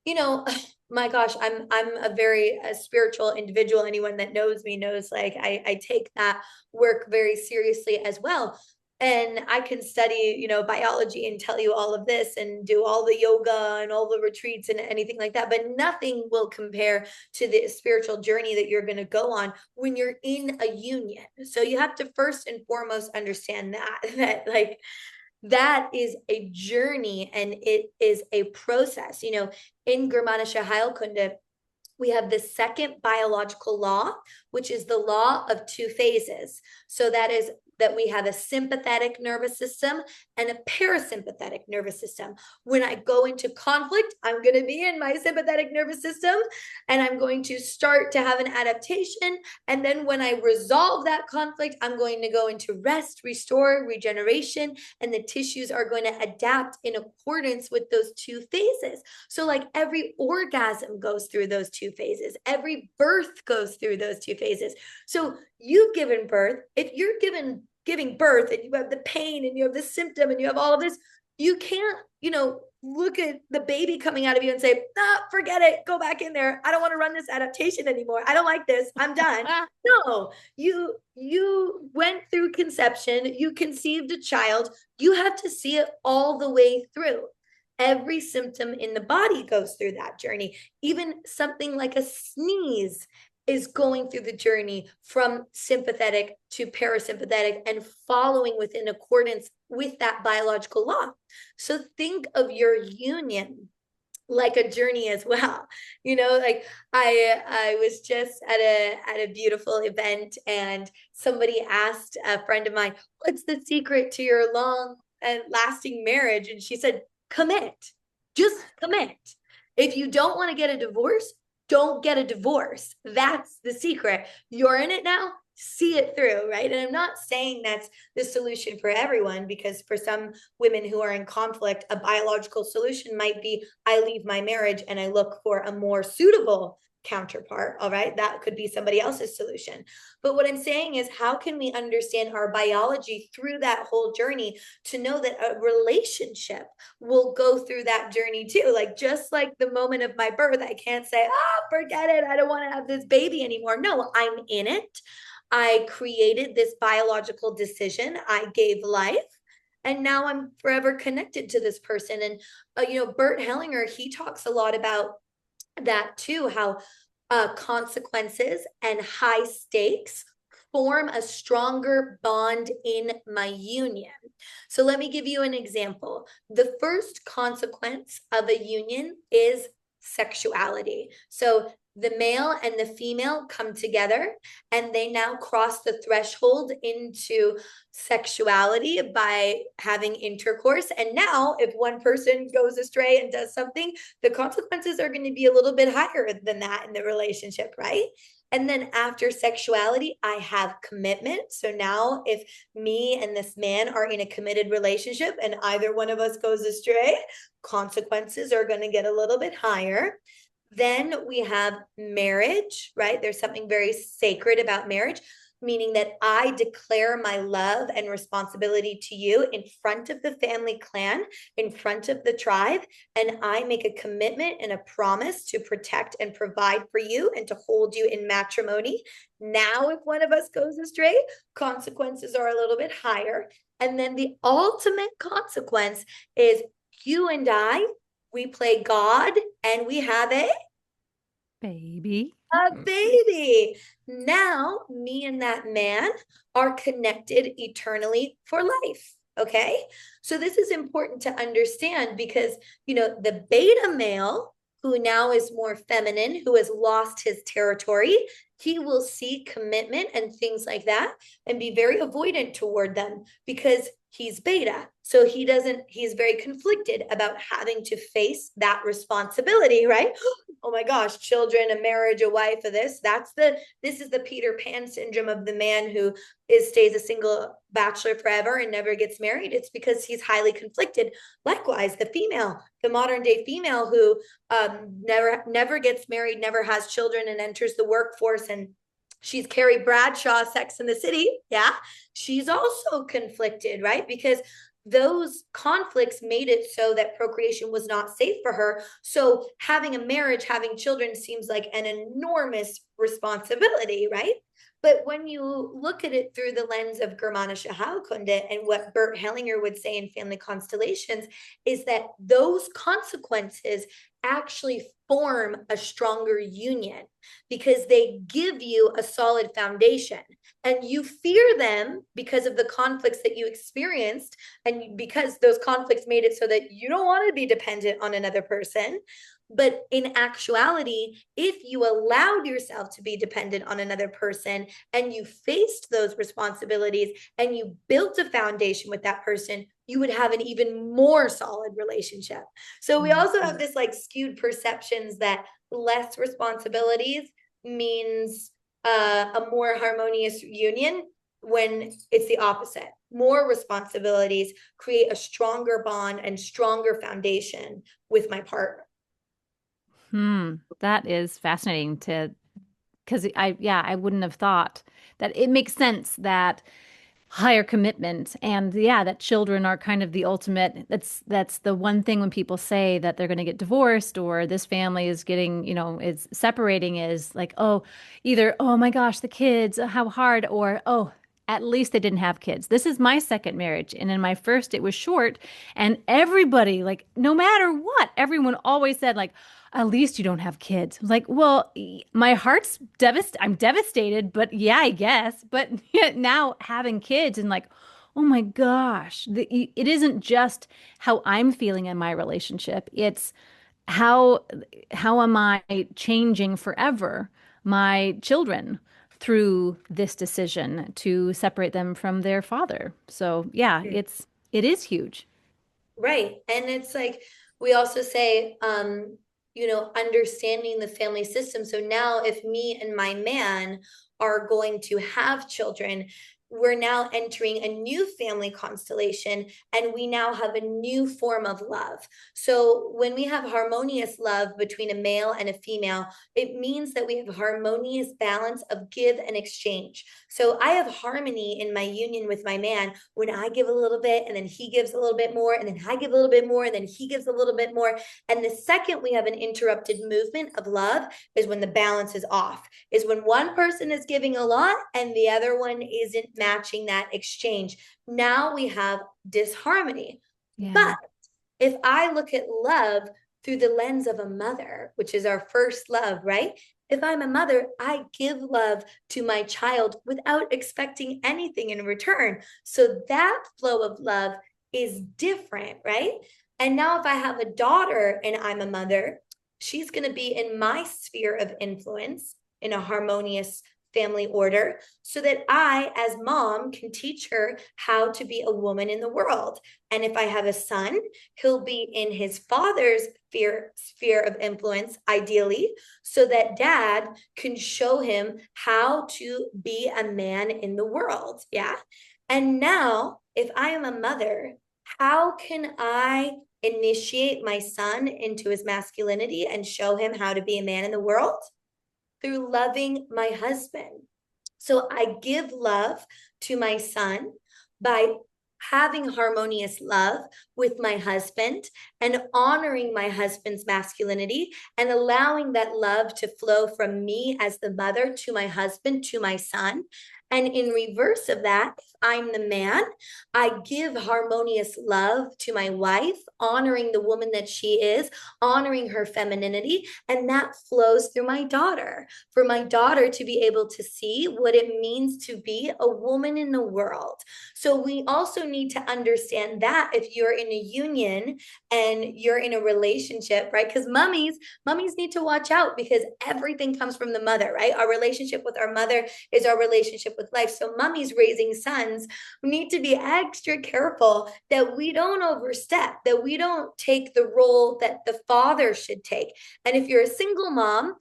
you know, my gosh, I'm a very spiritual individual. Anyone that knows me knows, like, I take that work very seriously as well. And I can study, biology and tell you all of this and do all the yoga and all the retreats and anything like that, but nothing will compare to the spiritual journey that you're going to go on when you're in a union. So you have to first and foremost understand that like, that is a journey and it is a process. In Germanische Heilkunde, we have the second biological law, which is the law of two phases. So that is that we have a sympathetic nervous system and a parasympathetic nervous system. When I go into conflict, I'm going to be in my sympathetic nervous system and I'm going to start to have an adaptation. And then when I resolve that conflict, I'm going to go into rest, restore, regeneration, and the tissues are going to adapt in accordance with those two phases. So like every orgasm goes through those two phases, every birth goes through those two phases. So you've given birth. If you're giving birth and you have the pain and you have the symptom and you have all of this, you can't, look at the baby coming out of you and say, forget it, go back in there. I don't want to run this adaptation anymore. I don't like this. I'm done. No, you went through conception, you conceived a child, you have to see it all the way through. Every symptom in the body goes through that journey. Even something like a sneeze is going through the journey from sympathetic to parasympathetic and following within accordance with that biological law. So think of your union like a journey as well. Like I was just at a beautiful event and somebody asked a friend of mine, what's the secret to your long and lasting marriage? And she said, commit. Just commit. If you don't want to get a divorce, don't get a divorce. That's the secret. You're in it now, see it through, right? And I'm not saying that's the solution for everyone, because for some women who are in conflict, a biological solution might be, I leave my marriage and I look for a more suitable counterpart. All right, that could be somebody else's solution. But what I'm saying is, how can we understand our biology through that whole journey to know that a relationship will go through that journey too? Like, just like the moment of my birth, I can't say, forget it, I don't want to have this baby anymore. No, I'm in it. I created this biological decision, I gave life, and now I'm forever connected to this person. And Bert Hellinger, he talks a lot about that too, how consequences and high stakes form a stronger bond in my union. So let me give you an example. The first consequence of a union is sexuality. So the male and the female come together and they now cross the threshold into sexuality by having intercourse. And now, if one person goes astray and does something, the consequences are going to be a little bit higher than that in the relationship, right? And then after sexuality, I have commitment. So now, if me and this man are in a committed relationship and either one of us goes astray, consequences are going to get a little bit higher. Then we have marriage, right? There's something very sacred about marriage, meaning that I declare my love and responsibility to you in front of the family clan, in front of the tribe, and I make a commitment and a promise to protect and provide for you and to hold you in matrimony. Now, if one of us goes astray, consequences are a little bit higher. And then the ultimate consequence is you and I, we play God and we have Baby. a baby. Now, me and that man are connected eternally for life. Okay. So, this is important to understand because, the beta male, who now is more feminine, who has lost his territory, he will see commitment and things like that and be very avoidant toward them because he's beta. So he's very conflicted about having to face that responsibility, right? Oh my gosh, children, a marriage, a wife, of this is the Peter Pan syndrome of the man who stays a single bachelor forever and never gets married. It's because he's highly conflicted. Likewise, the modern day female who never gets married, never has children, and enters the workforce, and she's Carrie Bradshaw, Sex in the City. Yeah, she's also conflicted, right? Because those conflicts made it so that procreation was not safe for her. So having a marriage, having children seems like an enormous responsibility, right? But when you look at it through the lens of Germanische Heilkunde and what Bert Hellinger would say in Family Constellations, is that those consequences actually form a stronger union because they give you a solid foundation. And you fear them because of the conflicts that you experienced, and because those conflicts made it so that you don't want to be dependent on another person. But in actuality, if you allowed yourself to be dependent on another person and you faced those responsibilities and you built a foundation with that person, you would have an even more solid relationship. So we also have this like skewed perceptions that less responsibilities means a more harmonious union, when it's the opposite. More responsibilities create a stronger bond and stronger foundation with my partner. That is fascinating because I wouldn't have thought that. It makes sense that higher commitment and yeah, that children are kind of the ultimate. That's the one thing when people say that they're going to get divorced or this family is getting, is separating, is like, oh, either, oh my gosh, the kids, how hard, or oh, at least they didn't have kids. This is my second marriage. And in my first, it was short. And everybody, like, no matter what, everyone always said, like, at least you don't have kids. I was like, well, my heart's devastated. I'm devastated, but yeah, I guess. But now having kids and like, oh my gosh, it isn't just how I'm feeling in my relationship. It's how how am I changing forever my children through this decision to separate them from their father. So yeah, it is huge. Right. And it's like we also say, understanding the family system. So now if me and my man are going to have children, we're now entering a new family constellation and we now have a new form of love. So when we have harmonious love between a male and a female, it means that we have harmonious balance of give and exchange. So I have harmony in my union with my man when I give a little bit and then he gives a little bit more and then I give a little bit more and then he gives a little bit more. And the second we have an interrupted movement of love is when the balance is off, is when one person is giving a lot and the other one isn't matching that exchange. Now we have disharmony. Yeah. But if I look at love through the lens of a mother, which is our first love, right? If I'm a mother, I give love to my child without expecting anything in return. So that flow of love is different, right? And now if I have a daughter and I'm a mother, she's going to be in my sphere of influence in a harmonious family order so that I, as mom, can teach her how to be a woman in the world. And if I have a son, he'll be in his father's sphere of influence, ideally, so that dad can show him how to be a man in the world. Yeah. And now, if I am a mother, how can I initiate my son into his masculinity and show him how to be a man in the world? Through loving my husband. So I give love to my son by having harmonious love with my husband and honoring my husband's masculinity and allowing that love to flow from me as the mother to my husband, to my son. And in reverse of that, if I'm the man, I give harmonious love to my wife, honoring the woman that she is, honoring her femininity, and that flows through my daughter, for my daughter to be able to see what it means to be a woman in the world. So we also need to understand that if you're in a union and you're in a relationship, right? Because mummies need to watch out because everything comes from the mother, right? Our relationship with our mother is our relationship with life. So mummies raising sons need to be extra careful that we don't overstep, that we don't take the role that the father should take. And if you're a single mom,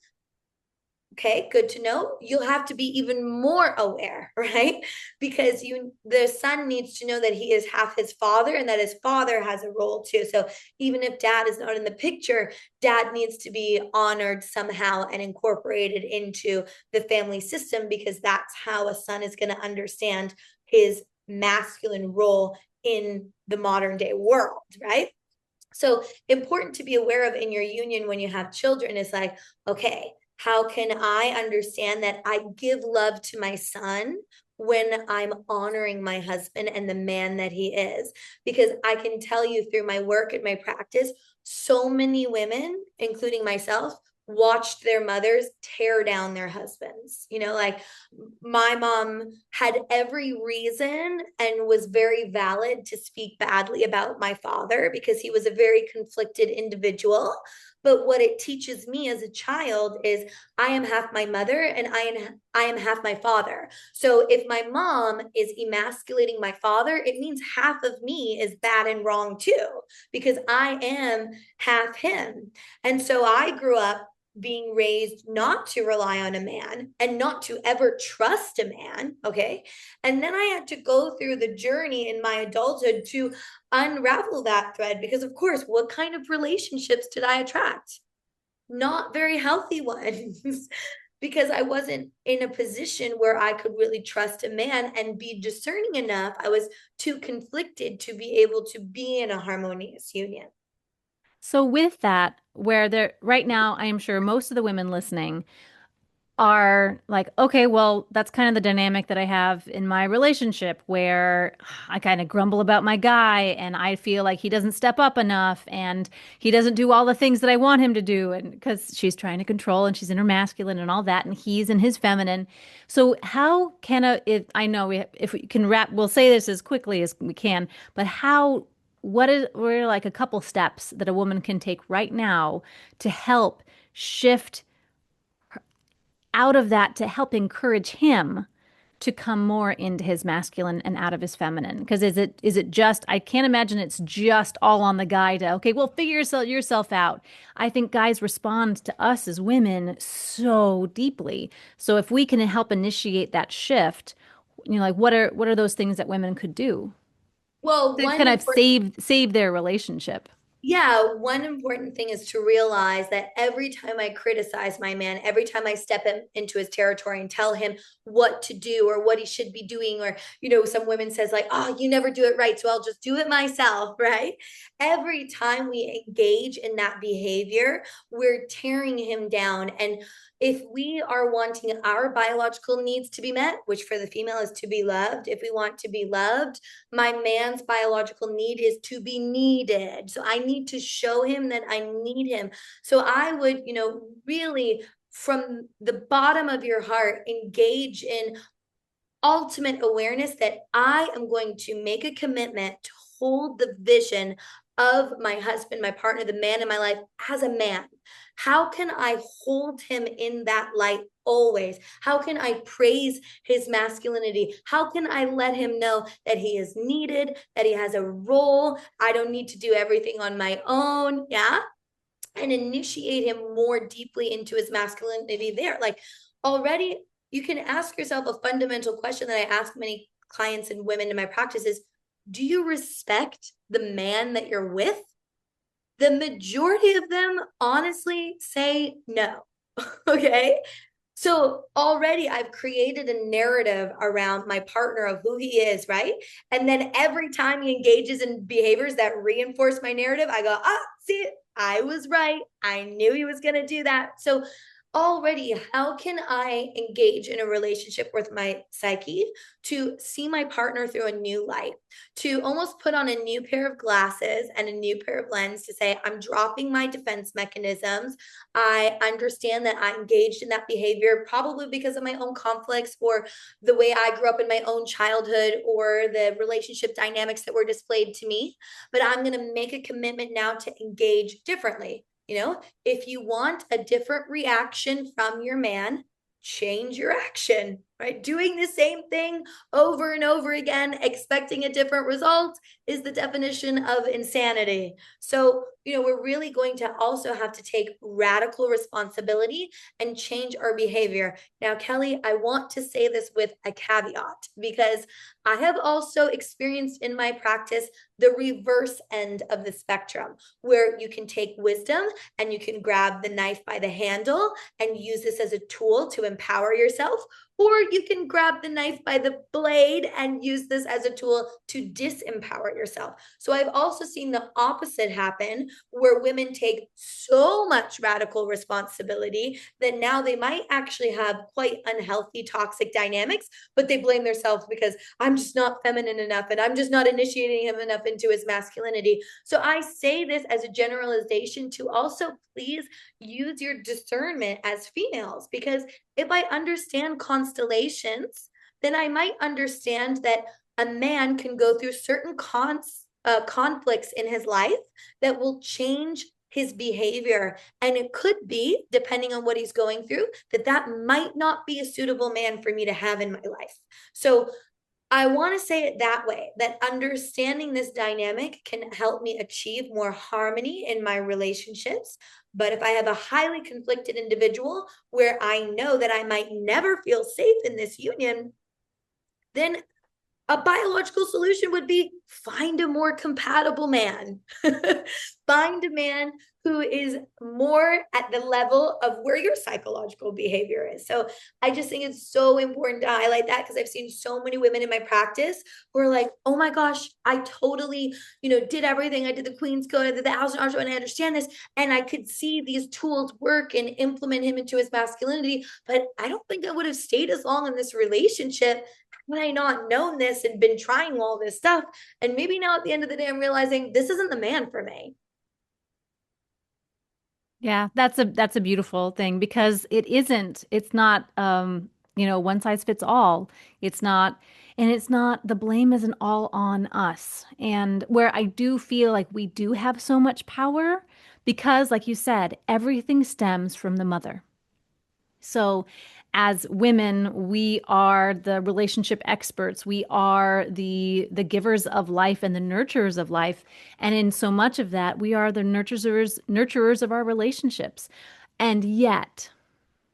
okay, good to know, you'll have to be even more aware, right? Because the son needs to know that he is half his father and that his father has a role too. So even if dad is not in the picture, dad needs to be honored somehow and incorporated into the family system, because that's how a son is going to understand his masculine role in the modern day world, right? So important to be aware of in your union when you have children is like, okay, how can I understand that I give love to my son when I'm honoring my husband and the man that he is? Because I can tell you through my work and my practice, so many women, including myself, watched their mothers tear down their husbands. Like my mom had every reason and was very valid to speak badly about my father because he was a very conflicted individual. But what it teaches me as a child is I am half my mother and I am half my father. So if my mom is emasculating my father, it means half of me is bad and wrong too, because I am half him. And so I grew up being raised not to rely on a man and not to ever trust a man. Okay. And then I had to go through the journey in my adulthood to unravel that thread because, of course, what kind of relationships did I attract? Not very healthy ones. Because I wasn't in a position where I could really trust a man and be discerning enough. I was too conflicted to be able to be in a harmonious union. So with that, where there right now, I am sure most of the women listening are like, okay, well, that's kind of the dynamic that I have in my relationship where I kind of grumble about my guy and I feel like he doesn't step up enough and he doesn't do all the things that I want him to do. And because she's trying to control and she's in her masculine and all that, and he's in his feminine. So how can I know if we can we'll say this as quickly as we can, but what are like a couple steps that a woman can take right now to help shift out of that to help encourage him to come more into his masculine and out of his feminine? Because is it just, I can't imagine it's just all on the guy to, okay, well, figure yourself out. I think guys respond to us as women so deeply. So if we can help initiate that shift, like what are those things that women could do Well, to one kind of important save their relationship? Yeah, one important thing is to realize that every time I criticize my man, every time I step into his territory and tell him what to do or what he should be doing, or, some women says like, oh, you never do it right, so I'll just do it myself, right? Every time we engage in that behavior, we're tearing him down. And if we are wanting our biological needs to be met, which for the female is to be loved, if we want to be loved, my man's biological need is to be needed. So I need to show him that I need him. So I would, really from the bottom of your heart, engage in ultimate awareness that I am going to make a commitment to hold the vision of my husband, my partner, the man in my life as a man? How can I hold him in that light always? How can I praise his masculinity? How can I let him know that he is needed, that he has a role? I don't need to do everything on my own. Yeah. And initiate him more deeply into his masculinity there. Like already, you can ask yourself a fundamental question that I ask many clients and women in my practice is, do you respect the man that you're with? The majority of them honestly say no. Okay. So already I've created a narrative around my partner of who he is, right? And then every time he engages in behaviors that reinforce my narrative, I go, ah, see, I was right. I knew he was going to do that. So already, how can I engage in a relationship with my psyche to see my partner through a new light, to almost put on a new pair of glasses and a new pair of lens to say, I'm dropping my defense mechanisms. I understand that I engaged in that behavior probably because of my own conflicts or the way I grew up in my own childhood or the relationship dynamics that were displayed to me. But I'm going to make a commitment now to engage differently. If you want a different reaction from your man, change your action, right? Doing the same thing over and over again, expecting a different result is the definition of insanity. So, we're really going to also have to take radical responsibility and change our behavior. Now, Kelly, I want to say this with a caveat because I have also experienced in my practice the reverse end of the spectrum, where you can take wisdom and you can grab the knife by the handle and use this as a tool to empower yourself, or you can grab the knife by the blade and use this as a tool to disempower yourself. So I've also seen the opposite happen, where women take so much radical responsibility that now they might actually have quite unhealthy toxic dynamics, but they blame themselves because I'm just not feminine enough and I'm just not initiating him enough into his masculinity. So I say this as a generalization to also please use your discernment as females, because if I understand constellations, then I might understand that a man can go through certain conflicts in his life that will change his behavior. And it could be, depending on what he's going through, that might not be a suitable man for me to have in my life. So I want to say it that way, that understanding this dynamic can help me achieve more harmony in my relationships. But if I have a highly conflicted individual where I know that I might never feel safe in this union, then a biological solution would be find a more compatible man. Find a man who is more at the level of where your psychological behavior is. So I just think it's so important to highlight that, because I've seen so many women in my practice who are like, oh my gosh, I totally, did everything. I did the Queen's Code, I did the House and I understand this. And I could see these tools work and implement him into his masculinity. But I don't think I would have stayed as long in this relationship had I not known this and been trying all this stuff. And maybe now at the end of the day, I'm realizing this isn't the man for me. Yeah, that's a beautiful thing because it's not one size fits all. It's not and it's not the blame isn't all on us. And where I do feel like we do have so much power because like you said, everything stems from the mother. So, as women, we are the relationship experts. We are the givers of life and the nurturers of life. And in so much of that, we are the nurturers of our relationships. And yet,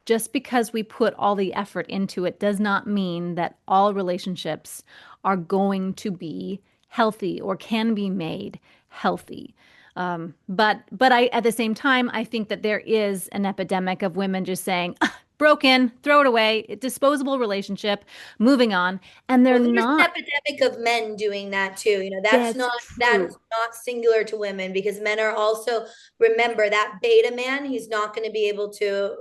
just because we put all the effort into it does not mean that all relationships are going to be healthy or can be made healthy. But I at the same time I think that there is an epidemic of women just saying "Ah, broken, throw it away, disposable relationship, moving on," and they're Well, there's an not. epidemic of men doing that too. That's That's not true. singular to women, because men are also, remember that beta man, he's not going to be able to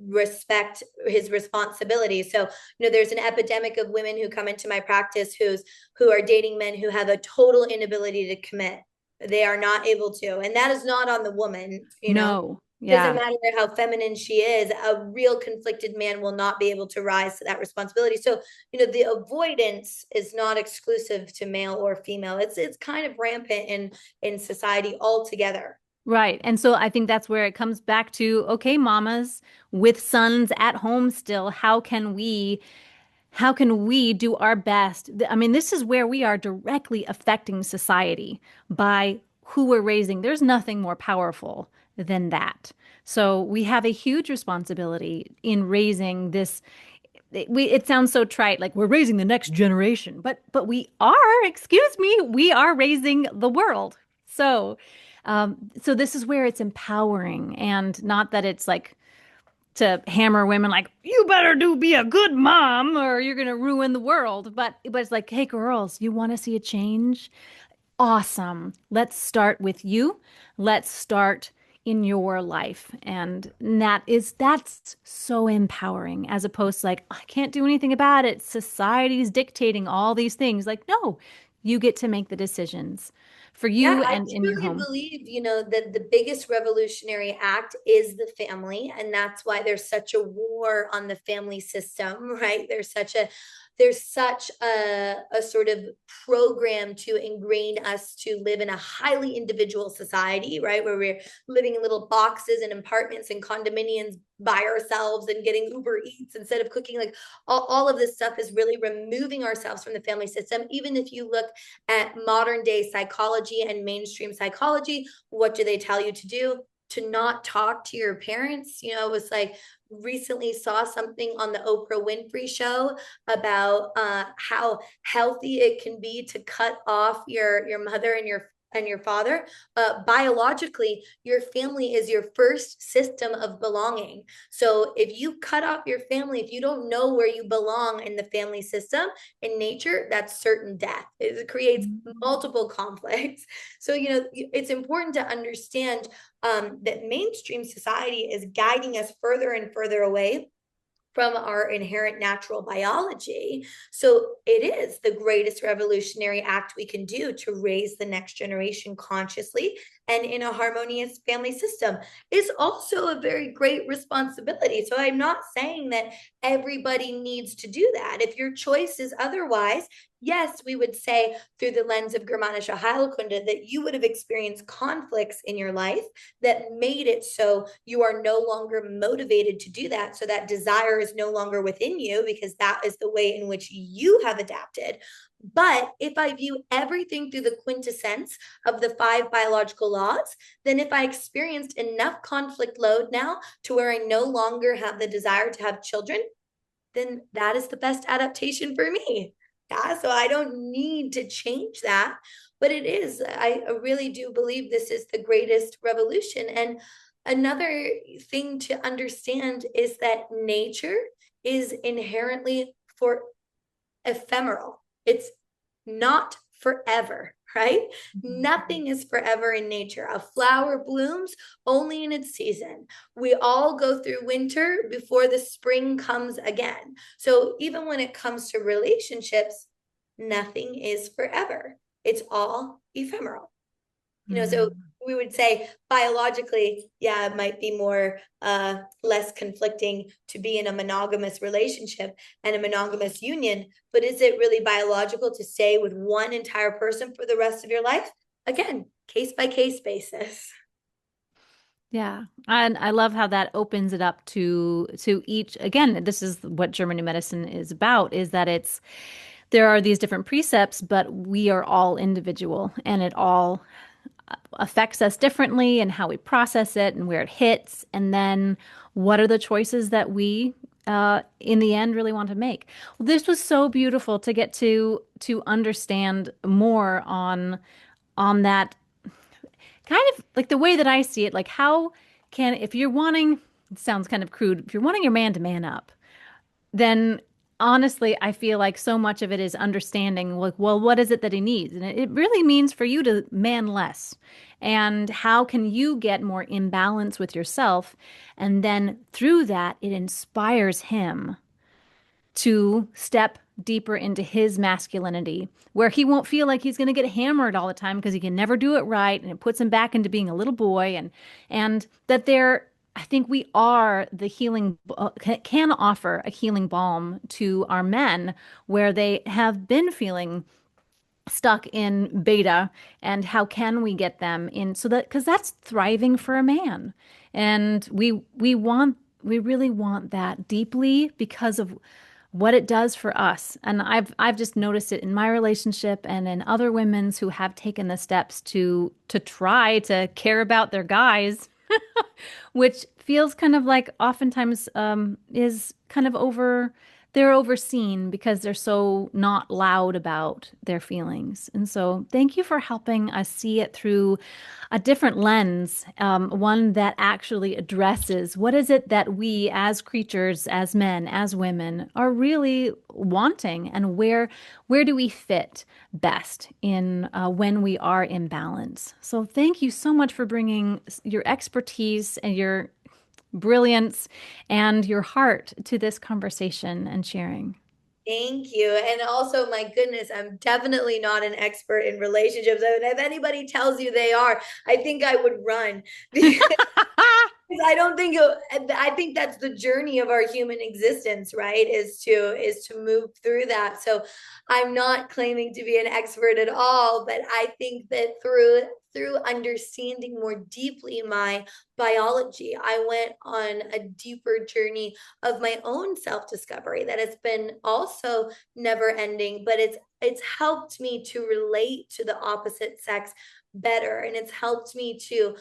respect his responsibility. So, there's an epidemic of women who come into my practice who are dating men who have a total inability to commit. They are not able to, and that is not on the woman. No. Doesn't Yeah. matter how feminine she is, a real conflicted man will not be able to rise to that responsibility. So, the avoidance is not exclusive to male or female. It's kind of rampant in society altogether. Right. And so I think that's where it comes back to, okay, mamas with sons at home still, how can we do our best? I mean, this is where we are directly affecting society by who we're raising. There's nothing more powerful than that. So we have a huge responsibility in raising this. It sounds so trite, like we're raising the next generation, but we are, excuse me, we are raising the world. So this is where it's empowering, and not that it's like to hammer women like you better do be a good mom or you're gonna ruin the world. But it's like, hey girls, you want to see a change? Awesome. Let's start with you. Let's start in your life. And that's so empowering as opposed to like, I can't do anything about it. Society's dictating all these things. Like, no, you get to make the decisions for Yeah, you I and in your truly home. believe, that the biggest revolutionary act is the family. And that's why there's such a war on the family system, right? There's such a sort of program to ingrain us to live in a highly individual society, right? Where we're living in little boxes and apartments and condominiums by ourselves and getting Uber Eats instead of cooking. Like all of this stuff is really removing ourselves from the family system. Even if you look at modern day psychology and mainstream psychology, what do they tell you to do? To not talk to your parents. It was like recently saw something on the Oprah Winfrey show about how healthy it can be to cut off your mother and your father. Biologically, your family is your first system of belonging. So if you cut off your family, if you don't know where you belong in the family system, in nature, that's certain death. It creates multiple conflicts. So, it's important to understand that mainstream society is guiding us further and further away from our inherent natural biology. So it is the greatest revolutionary act we can do to raise the next generation consciously and in a harmonious family system. Is also a very great responsibility. So I'm not saying that everybody needs to do that. If your choice is otherwise, yes, we would say through the lens of Germanische Heilkunde that you would have experienced conflicts in your life that made it so you are no longer motivated to do that. So that desire is no longer within you because that is the way in which you have adapted. But if I view everything through the quintessence of the 5 biological laws, then if I experienced enough conflict load now to where I no longer have the desire to have children, then that is the best adaptation for me. Yeah, so I don't need to change that. But it is, I really do believe this is the greatest revolution. And another thing to understand is that nature is inherently for ephemeral. It's not forever, right? Nothing is forever in nature. A flower blooms only in its season. We all go through winter before the spring comes again. So even when it comes to relationships, nothing is forever. It's all ephemeral. So Mm. we would say biologically, yeah, it might be more less conflicting to be in a monogamous relationship and a monogamous union, but is it really biological to stay with one entire person for the rest of your life? Again, case by case basis. Yeah. And I love how that opens it up to each. Again, this is what German New Medicine is about, is that there are these different precepts, but we are all individual and it all affects us differently and how we process it and where it hits. And then what are the choices that we in the end really want to make. Well, this was so beautiful to get to understand more on that kind of like the way that I see it, like how can, if you're wanting, it sounds kind of crude, if you're wanting your man to man up, then honestly, I feel like so much of it is understanding, like, well, what is it that he needs? And it really means for you to man less. And how can you get more in balance with yourself? And then through that, it inspires him to step deeper into his masculinity, where he won't feel like he's going to get hammered all the time because he can never do it right, and it puts him back into being a little boy, and that there I think we are the healing, can offer a healing balm to our men where they have been feeling stuck in beta, and how can we get them in so that, because that's thriving for a man, and we really want that deeply because of what it does for us. And I've just noticed it in my relationship and in other women's who have taken the steps to try to care about their guys, which feels kind of like oftentimes is kind of they're overseen because they're so not loud about their feelings. And so thank you for helping us see it through a different lens, one that actually addresses what is it that we as creatures, as men, as women, are really wanting, and where do we fit best in when we are in balance. So thank you so much for bringing your expertise and your brilliance and your heart to this conversation and sharing. Thank you. And also, my goodness, I'm definitely not an expert in relationships. And if anybody tells you they are, I think I would run. I don't think I think that's the journey of our human existence, right? Is to move through that. So I'm not claiming to be an expert at all, but I think that through understanding more deeply my biology, I went on a deeper journey of my own self-discovery that has been also never ending, but it's helped me to relate to the opposite sex better, and it's helped me to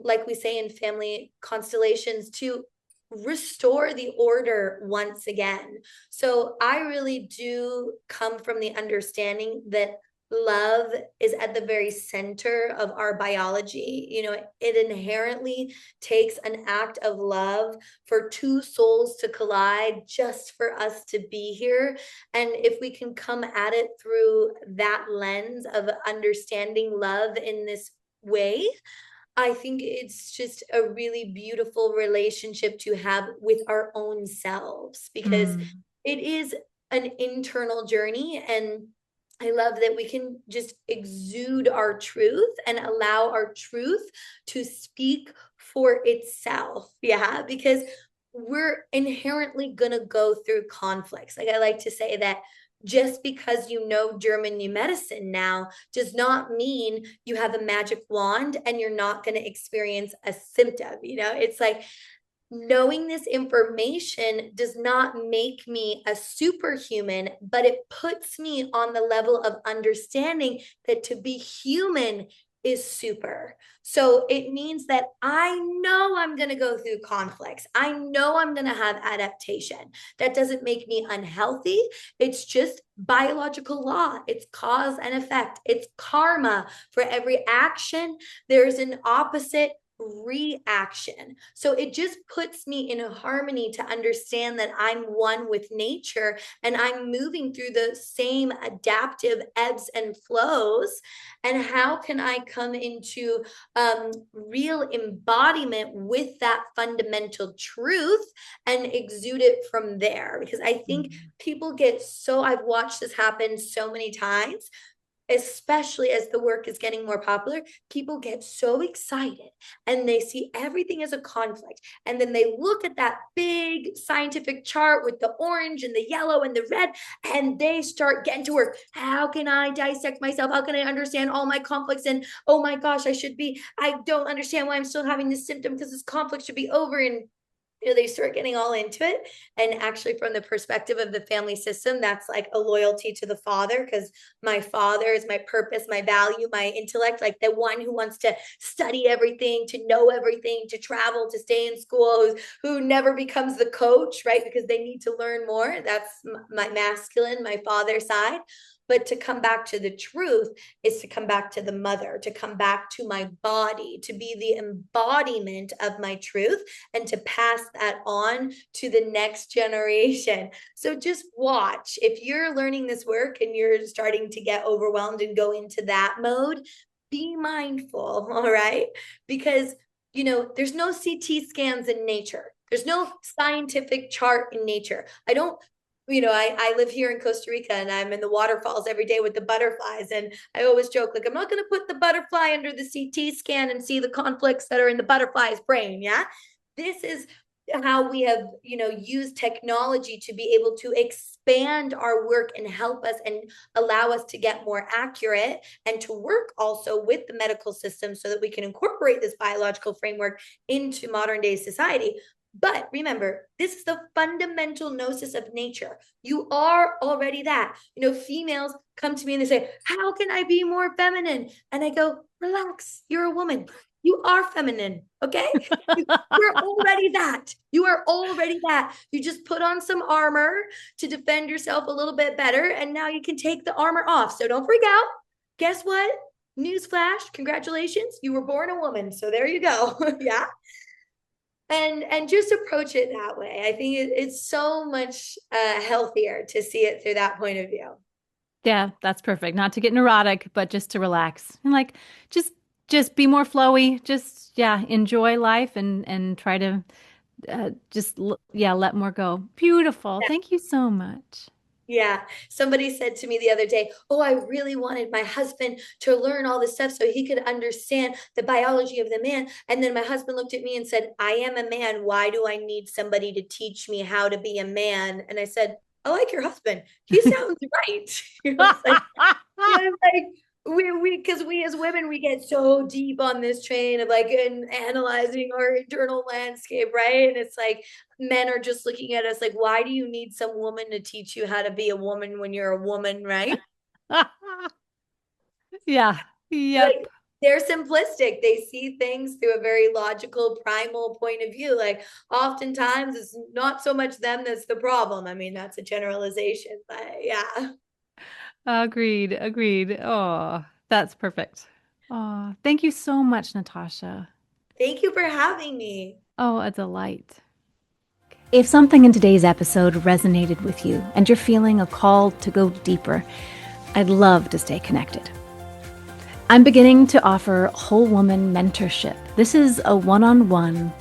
like we say in family constellations, to restore the order once again. So I really do come from the understanding that love is at the very center of our biology. You know, it inherently takes an act of love for two souls to collide just for us to be here. And if we can come at it through that lens of understanding love in this way, I think it's just a really beautiful relationship to have with our own selves, because Mm, it is an internal journey. And I love that we can just exude our truth and allow our truth to speak for itself. Yeah, because we're inherently going to go through conflicts. Like I like to say that just because you know German new medicine now does not mean you have a magic wand and you're not going to experience a symptom. You know, it's like knowing this information does not make me a superhuman, but it puts me on the level of understanding that to be human is super. So it means that I know I'm going to go through conflicts. I know I'm going to have adaptation. That doesn't make me unhealthy. It's just biological law. It's cause and effect. It's karma. For every action, there's an opposite reaction. So it just puts me in a harmony to understand that I'm one with nature and I'm moving through the same adaptive ebbs and flows. And how can I come into real embodiment with that fundamental truth and exude it from there? Because I think mm, people get so, I've watched this happen so many times, especially as the work is getting more popular. People get so excited and they see everything as a conflict. And then they look at that big scientific chart with the orange and the yellow and the red, and they start getting to work. How can I dissect myself? How can I understand all my conflicts? And oh my gosh, I don't understand why I'm still having this symptom, because this conflict should be over. And they start getting all into it. And actually, from the perspective of the family system, that's like a loyalty to the father, because my father is my purpose, my value, my intellect, like the one who wants to study everything, to know everything, to travel, to stay in school, who never becomes the coach, right? Because they need to learn more. That's my masculine, my father side. But to come back to the truth is to come back to the mother, to come back to my body, to be the embodiment of my truth, and to pass that on to the next generation. So just watch. If you're learning this work and you're starting to get overwhelmed and go into that mode, be mindful, all right? Because, there's no CT scans in nature. There's no scientific chart in nature. I don't I live here in Costa Rica and I'm in the waterfalls every day with the butterflies. And I always joke, like, I'm not going to put the butterfly under the CT scan and see the conflicts that are in the butterfly's brain. Yeah. This is how we have, used technology to be able to expand our work and help us and allow us to get more accurate and to work also with the medical system so that we can incorporate this biological framework into modern day society. But remember, this is the fundamental gnosis of nature. You are already that. Females come to me and they say, how can I be more feminine? And I go, relax, you're a woman. You are feminine, okay? You're already that. You are already that. You just put on some armor to defend yourself a little bit better, and now you can take the armor off. So don't freak out. Guess what? Newsflash, congratulations. You were born a woman. So there you go. Yeah. And just approach it that way. I think it's so much healthier to see it through that point of view. Yeah, that's perfect. Not to get neurotic, but just to relax and like just just be more flowy. Just yeah, enjoy life and try to yeah, let more go. Beautiful. Thank you so much. Yeah. Somebody said to me the other day, oh, I really wanted my husband to learn all this stuff so he could understand the biology of the man. And then my husband looked at me and said, I am a man. Why do I need somebody to teach me how to be a man? And I said, I like your husband. He sounds right. It's like, it's like we because we as women we get so deep on this train of like analyzing our internal landscape, right? And it's like men are just looking at us like, why do you need some woman to teach you how to be a woman when you're a woman, right? Yeah. Like Yep. they're simplistic. They see things through a very logical, primal point of view. Like oftentimes it's not so much them that's the problem. I mean, that's a generalization, but yeah. Agreed. Agreed. Oh, that's perfect. Oh, thank you so much, Natasha. Thank you for having me. Oh, a delight. If something in today's episode resonated with you and you're feeling a call to go deeper, I'd love to stay connected. I'm beginning to offer whole woman mentorship. This is a one-on-one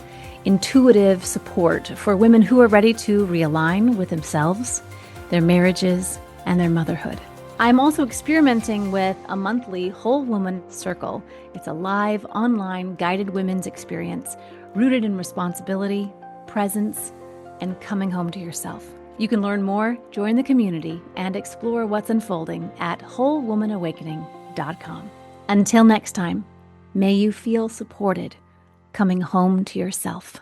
intuitive support for women who are ready to realign with themselves, their marriages, and their motherhood. I'm also experimenting with a monthly Whole Woman Circle. It's a live, online, guided women's experience rooted in responsibility, presence, and coming home to yourself. You can learn more, join the community, and explore what's unfolding at wholewomanawakening.com. Until next time, may you feel supported coming home to yourself.